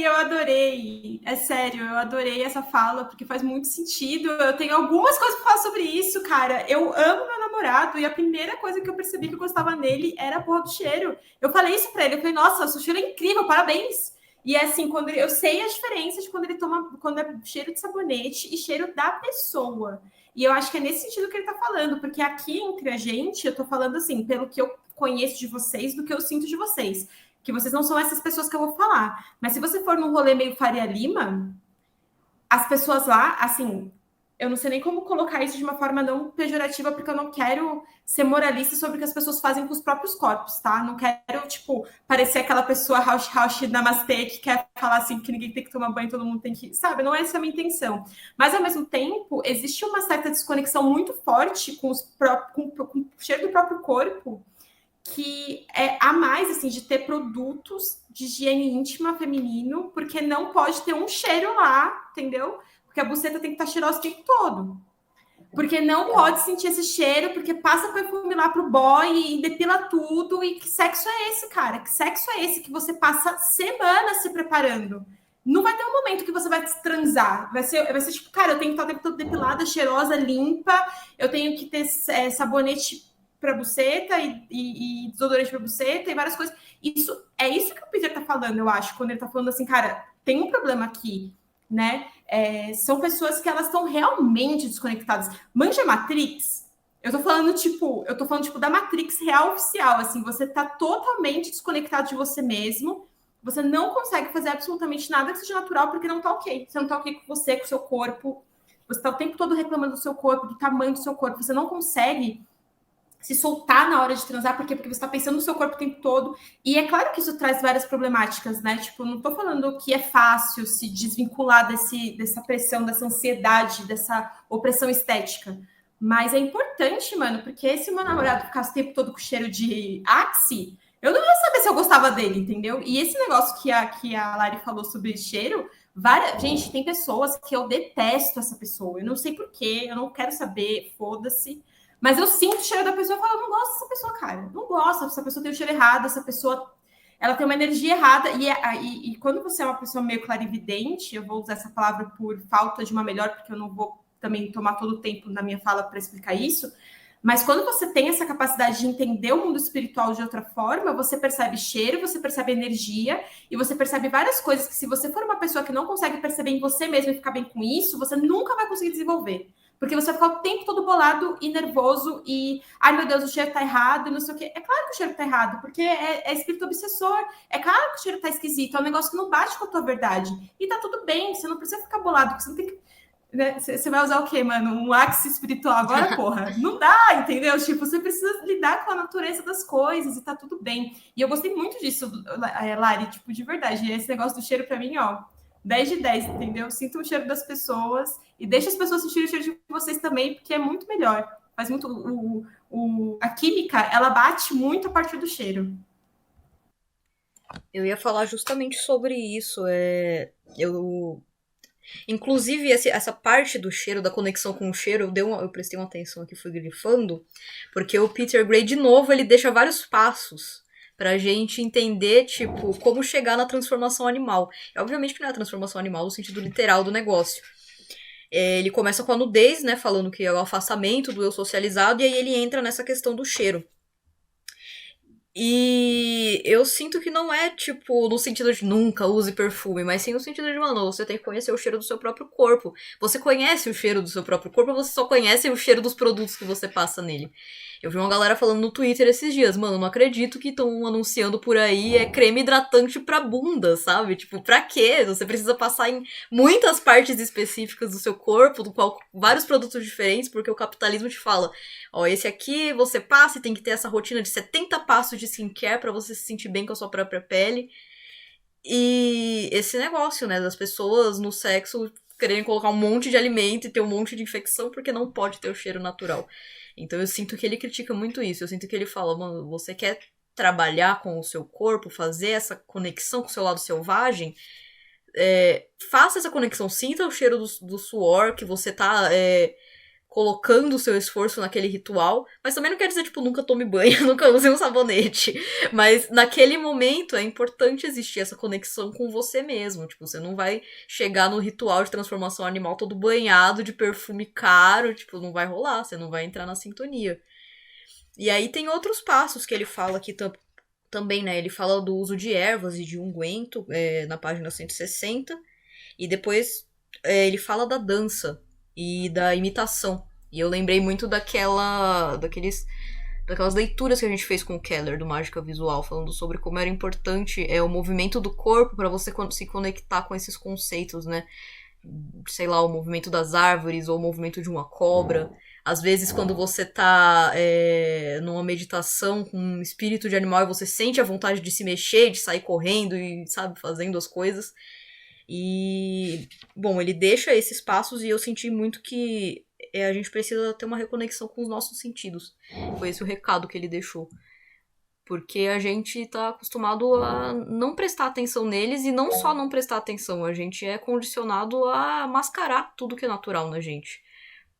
eu adorei. É sério, eu adorei essa fala, porque faz muito sentido. Eu tenho algumas coisas para falar sobre isso, cara. Eu amo meu namorado, e a primeira coisa que eu percebi que eu gostava nele era a porra do cheiro. Eu falei isso pra ele, eu falei, nossa, seu cheiro é incrível, parabéns. E é assim, quando eu sei a diferença de quando ele toma, quando é cheiro de sabonete e cheiro da pessoa. E eu acho que é nesse sentido que ele tá falando, porque aqui entre a gente, eu tô falando assim, pelo que eu conheço de vocês, do que eu sinto de vocês. Que vocês não são essas pessoas que eu vou falar. Mas se você for num rolê meio Faria Lima, as pessoas lá, assim, eu não sei nem como colocar isso de uma forma não pejorativa, porque eu não quero ser moralista sobre o que as pessoas fazem com os próprios corpos, tá? Não quero, tipo, parecer aquela pessoa Rausch Namastê que quer falar assim que ninguém tem que tomar banho, todo mundo tem que... Sabe? Não é essa a minha intenção. Mas, ao mesmo tempo, existe uma certa desconexão muito forte com o cheiro do próprio corpo, que é a mais, assim, de ter produtos de higiene íntima feminino, porque não pode ter um cheiro lá, entendeu? Porque a buceta tem que estar cheirosa o tempo todo. Porque não pode sentir esse cheiro, porque passa perfume lá pro boy e depila tudo. E que sexo é esse, cara? Que sexo é esse que você passa semanas se preparando? Não vai ter um momento que você vai transar. Vai ser tipo, cara, eu tenho que estar o tempo todo depilada, cheirosa, limpa. Eu tenho que ter sabonete para buceta e desodorante para buceta e várias coisas. É isso que o Peter tá falando, eu acho, quando ele tá falando assim, cara, tem um problema aqui, né? São pessoas que elas estão realmente desconectadas. Manja Matrix? Eu tô falando, tipo, da Matrix real oficial, assim, você tá totalmente desconectado de você mesmo, você não consegue fazer absolutamente nada que seja natural porque não tá ok. Você não tá ok com você, com o seu corpo, você tá o tempo todo reclamando do seu corpo, do tamanho do seu corpo, você não consegue se soltar na hora de transar, porque você está pensando no seu corpo o tempo todo. E é claro que isso traz várias problemáticas, né? Tipo, não tô falando que é fácil se desvincular dessa pressão, dessa ansiedade, dessa opressão estética. Mas é importante, mano, porque se meu namorado ficasse o tempo todo com cheiro de Axe, eu não ia saber se eu gostava dele, entendeu? E esse negócio que a Lari falou sobre cheiro, gente, tem pessoas que eu detesto essa pessoa. Eu não sei porquê, eu não quero saber, foda-se. Mas eu sinto o cheiro da pessoa e falo, eu não gosto dessa pessoa, cara. Não gosto, essa pessoa tem o cheiro errado, essa pessoa ela tem uma energia errada. E quando você é uma pessoa meio clarividente, eu vou usar essa palavra por falta de uma melhor, porque eu não vou também tomar todo o tempo na minha fala para explicar isso. Mas quando você tem essa capacidade de entender o mundo espiritual de outra forma, você percebe cheiro, você percebe energia e você percebe várias coisas que se você for uma pessoa que não consegue perceber em você mesmo e ficar bem com isso, você nunca vai conseguir desenvolver. Porque você vai ficar o tempo todo bolado e nervoso e, ai meu Deus, o cheiro tá errado e não sei o quê. É claro que o cheiro tá errado, porque é espírito obsessor. É claro que o cheiro tá esquisito, é um negócio que não bate com a tua verdade. E tá tudo bem, você não precisa ficar bolado, porque você não tem que... Né? Você vai usar o quê, mano? Um Axe espiritual agora, porra? Não dá, entendeu? Tipo, você precisa lidar com a natureza das coisas e tá tudo bem. E eu gostei muito disso, Lari, tipo, de verdade. E esse negócio do cheiro pra mim, ó, 10 de 10, entendeu? Sinto o cheiro das pessoas e deixa as pessoas sentirem o cheiro de vocês também, porque é muito melhor. Faz muito... a química, ela bate muito a partir do cheiro. Eu ia falar justamente sobre isso. Inclusive, essa parte do cheiro, da conexão com o cheiro, eu prestei uma atenção aqui, fui grifando, porque o Peter Gray, de novo, ele deixa vários passos pra gente entender, tipo, como chegar na transformação animal. Obviamente que não é a transformação animal no sentido literal do negócio. Ele começa com a nudez, né, falando que é o afastamento do eu socializado, e aí ele entra nessa questão do cheiro. E eu sinto que não é, tipo, no sentido de nunca use perfume, mas sim no sentido de, mano, você tem que conhecer o cheiro do seu próprio corpo. Você conhece o cheiro do seu próprio corpo, ou você só conhece o cheiro dos produtos que você passa nele. Eu vi uma galera falando no Twitter esses dias, mano, não acredito que estão anunciando por aí creme hidratante pra bunda, sabe? Tipo, pra quê? Você precisa passar em muitas partes específicas do seu corpo, do qual vários produtos diferentes, porque o capitalismo te fala, ó, esse aqui você passa e tem que ter essa rotina de 70 passos de skincare pra você se sentir bem com a sua própria pele. E esse negócio, né, das pessoas no sexo quererem colocar um monte de alimento e ter um monte de infecção porque não pode ter o cheiro natural. Então eu sinto que ele critica muito isso. Eu sinto que ele fala, mano, você quer trabalhar com o seu corpo, fazer essa conexão com o seu lado selvagem, faça essa conexão, sinta o cheiro do suor que você tá colocando o seu esforço naquele ritual, mas também não quer dizer, tipo, nunca tome banho, nunca use um sabonete, mas naquele momento é importante existir essa conexão com você mesmo, tipo, você não vai chegar no ritual de transformação animal todo banhado de perfume caro, tipo, não vai rolar, você não vai entrar na sintonia. E aí tem outros passos que ele fala aqui também, né, ele fala do uso de ervas e de unguento na página 160, e depois ele fala da dança e da imitação. E eu lembrei muito daquelas leituras que a gente fez com o Keller, do Mágica Visual, falando sobre como era importante o movimento do corpo para você se conectar com esses conceitos, né? Sei lá, o movimento das árvores ou o movimento de uma cobra. Às vezes, quando você tá numa meditação com um espírito de animal e você sente a vontade de se mexer, de sair correndo e, sabe, fazendo as coisas. E, bom, ele deixa esses passos e eu senti muito que a gente precisa ter uma reconexão com os nossos sentidos. Foi esse o recado que ele deixou. Porque a gente tá acostumado a não prestar atenção neles, e não só não prestar atenção, a gente é condicionado a mascarar tudo que é natural na gente.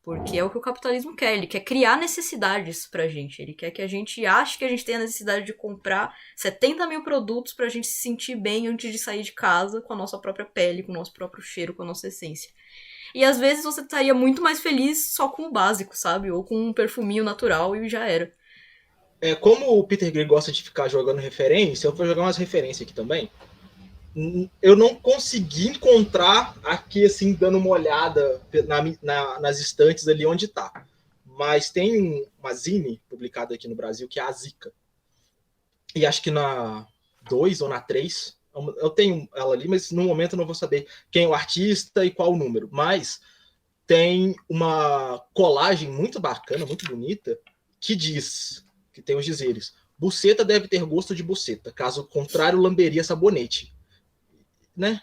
Porque é o que o capitalismo quer, ele quer criar necessidades pra gente, ele quer que a gente ache que a gente tem a necessidade de comprar 70 mil produtos pra gente se sentir bem antes de sair de casa com a nossa própria pele, com o nosso próprio cheiro, com a nossa essência. E às vezes você estaria muito mais feliz só com o básico, sabe? Ou com um perfuminho natural e já era. Como o Peter Gray gosta de ficar jogando referência, eu vou jogar umas referências aqui também. Eu não consegui encontrar aqui, assim, dando uma olhada nas estantes ali onde tá. Mas tem uma zine publicada aqui no Brasil, que é a Zika. E acho que na 2 ou na 3, eu tenho ela ali, mas no momento eu não vou saber quem é o artista e qual o número. Mas tem uma colagem muito bacana, muito bonita, que diz, que tem os dizeres: buceta deve ter gosto de buceta, caso contrário lamberia sabonete. Né?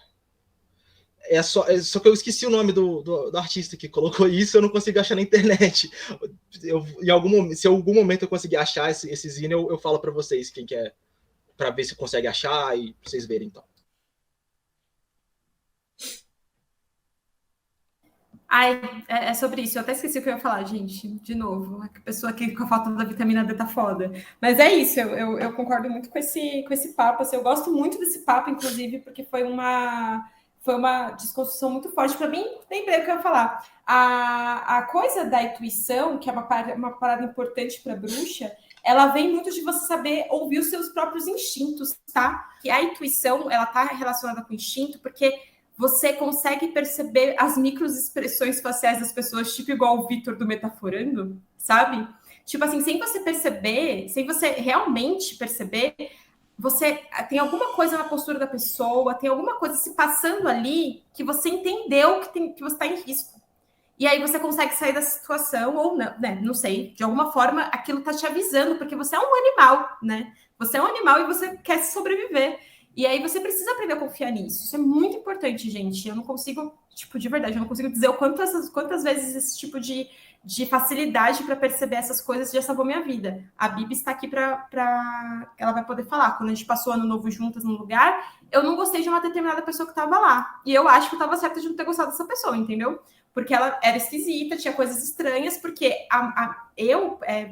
Só que eu esqueci o nome do artista que colocou isso, eu não consigo achar na internet. Se em algum momento eu conseguir achar esse zine, eu falo para vocês quem que é, para ver se consegue achar e pra vocês verem, então. Ai, é sobre isso. Eu até esqueci o que eu ia falar, gente. De novo, a pessoa aqui com a falta da vitamina D tá foda. Mas é isso, eu concordo muito com esse papo. Assim, eu gosto muito desse papo, inclusive, porque foi uma desconstrução muito forte para mim. Lembrei o que eu ia falar. A coisa da intuição, que é uma parada importante para bruxa, ela vem muito de você saber ouvir os seus próprios instintos, tá? Que a intuição, ela tá relacionada com o instinto, porque você consegue perceber as microexpressões faciais das pessoas, tipo igual o Vitor do Metaforando, sabe? Tipo assim, sem você perceber, sem você realmente perceber, você tem alguma coisa na postura da pessoa, tem alguma coisa se passando ali que você entendeu que você está em risco. E aí você consegue sair da situação, ou não, né? Não sei, de alguma forma aquilo está te avisando, porque você é um animal, né? Você é um animal e você quer sobreviver. E aí você precisa aprender a confiar nisso. Isso é muito importante, gente. Eu não consigo, tipo, de verdade, eu não consigo dizer quantas vezes esse tipo de facilidade para perceber essas coisas já salvou minha vida. A Bibi está aqui para ela vai poder falar. Quando a gente passou ano novo juntas num lugar, eu não gostei de uma determinada pessoa que estava lá. E eu acho que eu estava certa de não ter gostado dessa pessoa, entendeu? Porque ela era esquisita, tinha coisas estranhas, porque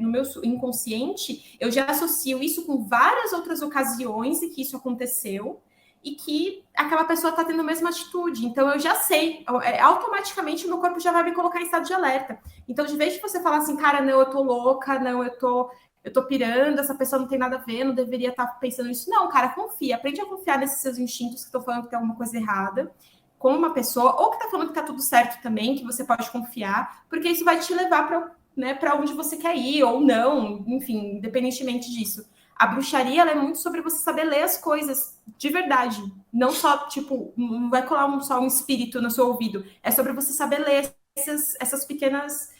no meu inconsciente, eu já associo isso com várias outras ocasiões em que isso aconteceu e que aquela pessoa está tendo a mesma atitude. Então, eu já sei, automaticamente o meu corpo já vai me colocar em estado de alerta. Então, de vez de você falar assim, cara, não, eu tô louca, não, eu tô pirando, essa pessoa não tem nada a ver, não deveria estar pensando nisso. Não, cara, confia, aprende a confiar nesses seus instintos que estão falando que tem alguma coisa errada com uma pessoa, ou que tá falando que tá tudo certo também, que você pode confiar, porque isso vai te levar para onde você quer ir, ou não, enfim, independentemente disso. A bruxaria, ela é muito sobre você saber ler as coisas de verdade. Não só, tipo, não vai colar só um espírito no seu ouvido. É sobre você saber ler essas pequenas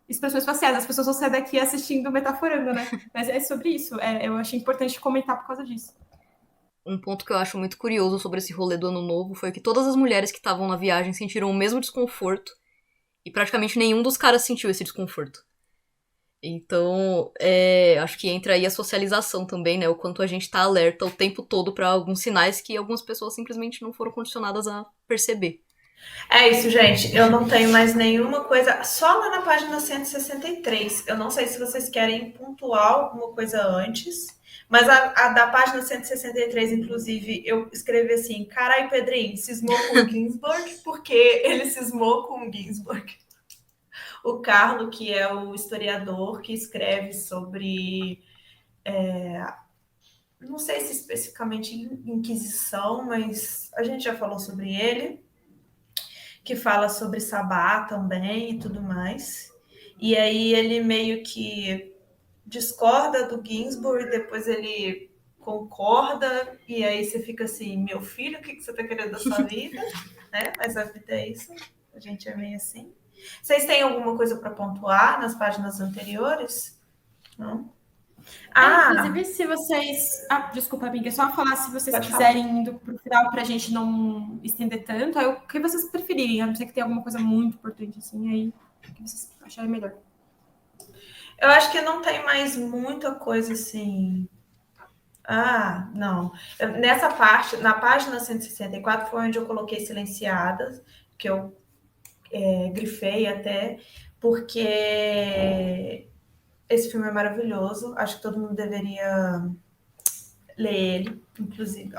expressões faciais. As pessoas vão sair daqui assistindo Metaforando, né? Mas é sobre isso. Eu achei importante comentar por causa disso. um ponto que eu acho muito curioso sobre esse rolê do Ano Novo foi que todas as mulheres que estavam na viagem sentiram o mesmo desconforto e praticamente nenhum dos caras sentiu esse desconforto. Então, acho que entra aí a socialização também, né? O quanto a gente tá alerta o tempo todo pra alguns sinais que algumas pessoas simplesmente não foram condicionadas a perceber. É isso, gente. Eu não tenho mais nenhuma coisa. Só lá na página 163. Eu não sei se vocês querem pontuar alguma coisa antes. Mas a da página 163, inclusive, eu escrevi assim: carai, Pedrinho, cismou com o Ginsburg, porque ele cismou com o Ginsburg. O Carlo, que é o historiador que escreve sobre. Não sei se especificamente Inquisição, mas a gente já falou sobre ele. Que fala sobre Sabá também e tudo mais. E aí ele meio que discorda do Ginsburg, depois ele concorda, e aí você fica assim, meu filho, o que você tá querendo da sua vida? Né? Mas a vida é isso, a gente é meio assim. Vocês têm alguma coisa para pontuar nas páginas anteriores? Não? Inclusive, se vocês... desculpa, amiga, só falar se vocês Pode quiserem indo para o final para a gente não estender tanto, aí o que vocês preferirem, a não ser que tenha alguma coisa muito importante assim, aí o que vocês acharem melhor. Eu acho que não tem mais muita coisa assim... não. Nessa parte, na página 164 foi onde eu coloquei silenciadas, que eu grifei até, porque esse filme é maravilhoso. Acho que todo mundo deveria ler ele, inclusive.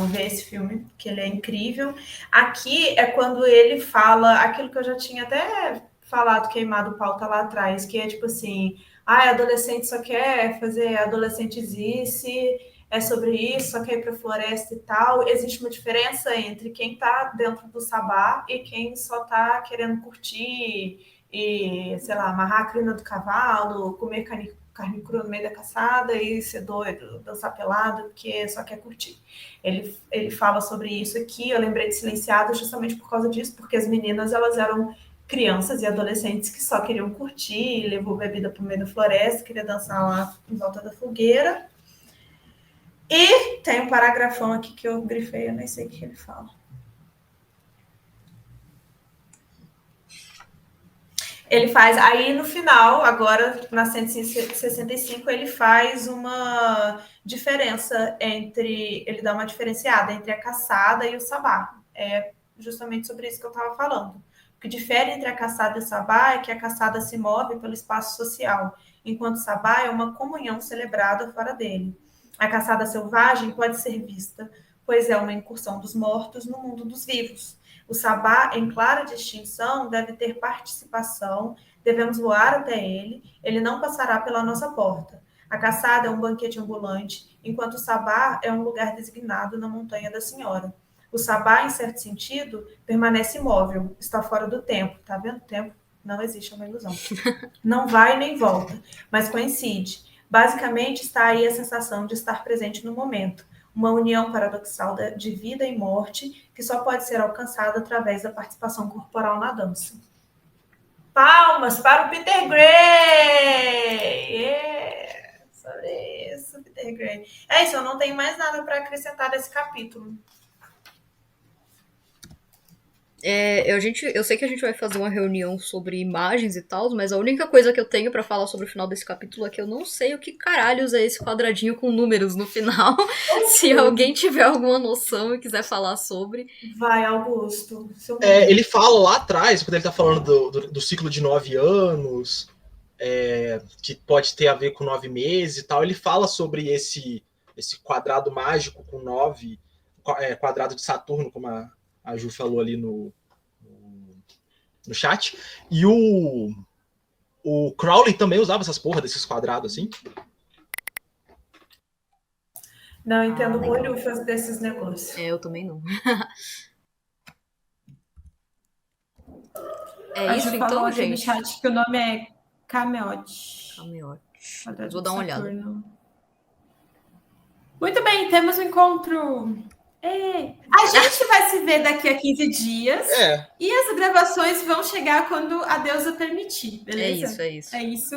Ver esse filme, que ele é incrível. Aqui é quando ele fala aquilo que eu já tinha até falado, queimado pauta lá atrás, que é tipo assim, adolescente só quer fazer adolescentizice, é sobre isso, só quer ir pra floresta e tal. Existe uma diferença entre quem tá dentro do sabá e quem só tá querendo curtir e, sei lá, amarrar a crina do cavalo, comer carne crua no meio da caçada e ser doido, dançar pelado, porque só quer curtir. Ele fala sobre isso aqui, eu lembrei de Silenciado justamente por causa disso, porque as meninas, elas eram crianças e adolescentes que só queriam curtir, levou bebida pro meio da floresta, queria dançar lá em volta da fogueira. E tem um paragrafão aqui que eu grifei, eu nem sei o que ele fala. Ele faz, aí no final, agora na 165, ele faz uma diferença ele dá uma diferenciada entre a caçada e o sabá. É justamente sobre isso que eu estava falando. O que difere entre a caçada e o sabá é que a caçada se move pelo espaço social, enquanto o sabá é uma comunhão celebrada fora dele. A caçada selvagem pode ser vista, pois é uma incursão dos mortos no mundo dos vivos. O sabá, em clara distinção, deve ter participação, devemos voar até ele não passará pela nossa porta. A caçada é um banquete ambulante, enquanto o sabá é um lugar designado na montanha da senhora. O sabá, em certo sentido, permanece imóvel, está fora do tempo. Tá vendo? O tempo não existe, é uma ilusão. Não vai nem volta, mas coincide. Basicamente, está aí a sensação de estar presente no momento. Uma união paradoxal de vida e morte que só pode ser alcançada através da participação corporal na dança. Palmas para o Peter Gray! Yeah! Sobre isso, Peter Gray. É isso, eu não tenho mais nada para acrescentar desse capítulo. Eu sei que a gente vai fazer uma reunião sobre imagens e tal, mas a única coisa que eu tenho pra falar sobre o final desse capítulo é que eu não sei o que caralhos é esse quadradinho com números no final. Se alguém tiver alguma noção e quiser falar sobre. Vai, Augusto. Ele fala lá atrás, quando ele tá falando do ciclo de 9 anos, que pode ter a ver com 9 meses e tal, ele fala sobre esse quadrado mágico com 9, quadrado de Saturno, como a Ju falou ali no chat. E o Crowley também usava essas porra desses quadrados, assim. Não entendo bolhufas desses negócios. Eu também não. A isso Ju então, falou aqui gente. no chat que o nome é Cameote. Mas vou dar uma olhada. Muito bem, temos um encontro. A gente vai se ver daqui a 15 dias. E as gravações vão chegar quando a deusa permitir, beleza? É isso. É isso.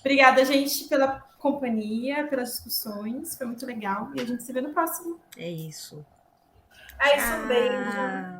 Obrigada, gente, pela companhia, pelas discussões. Foi muito legal. E a gente se vê no próximo. É isso. É isso, um beijo. Tchau.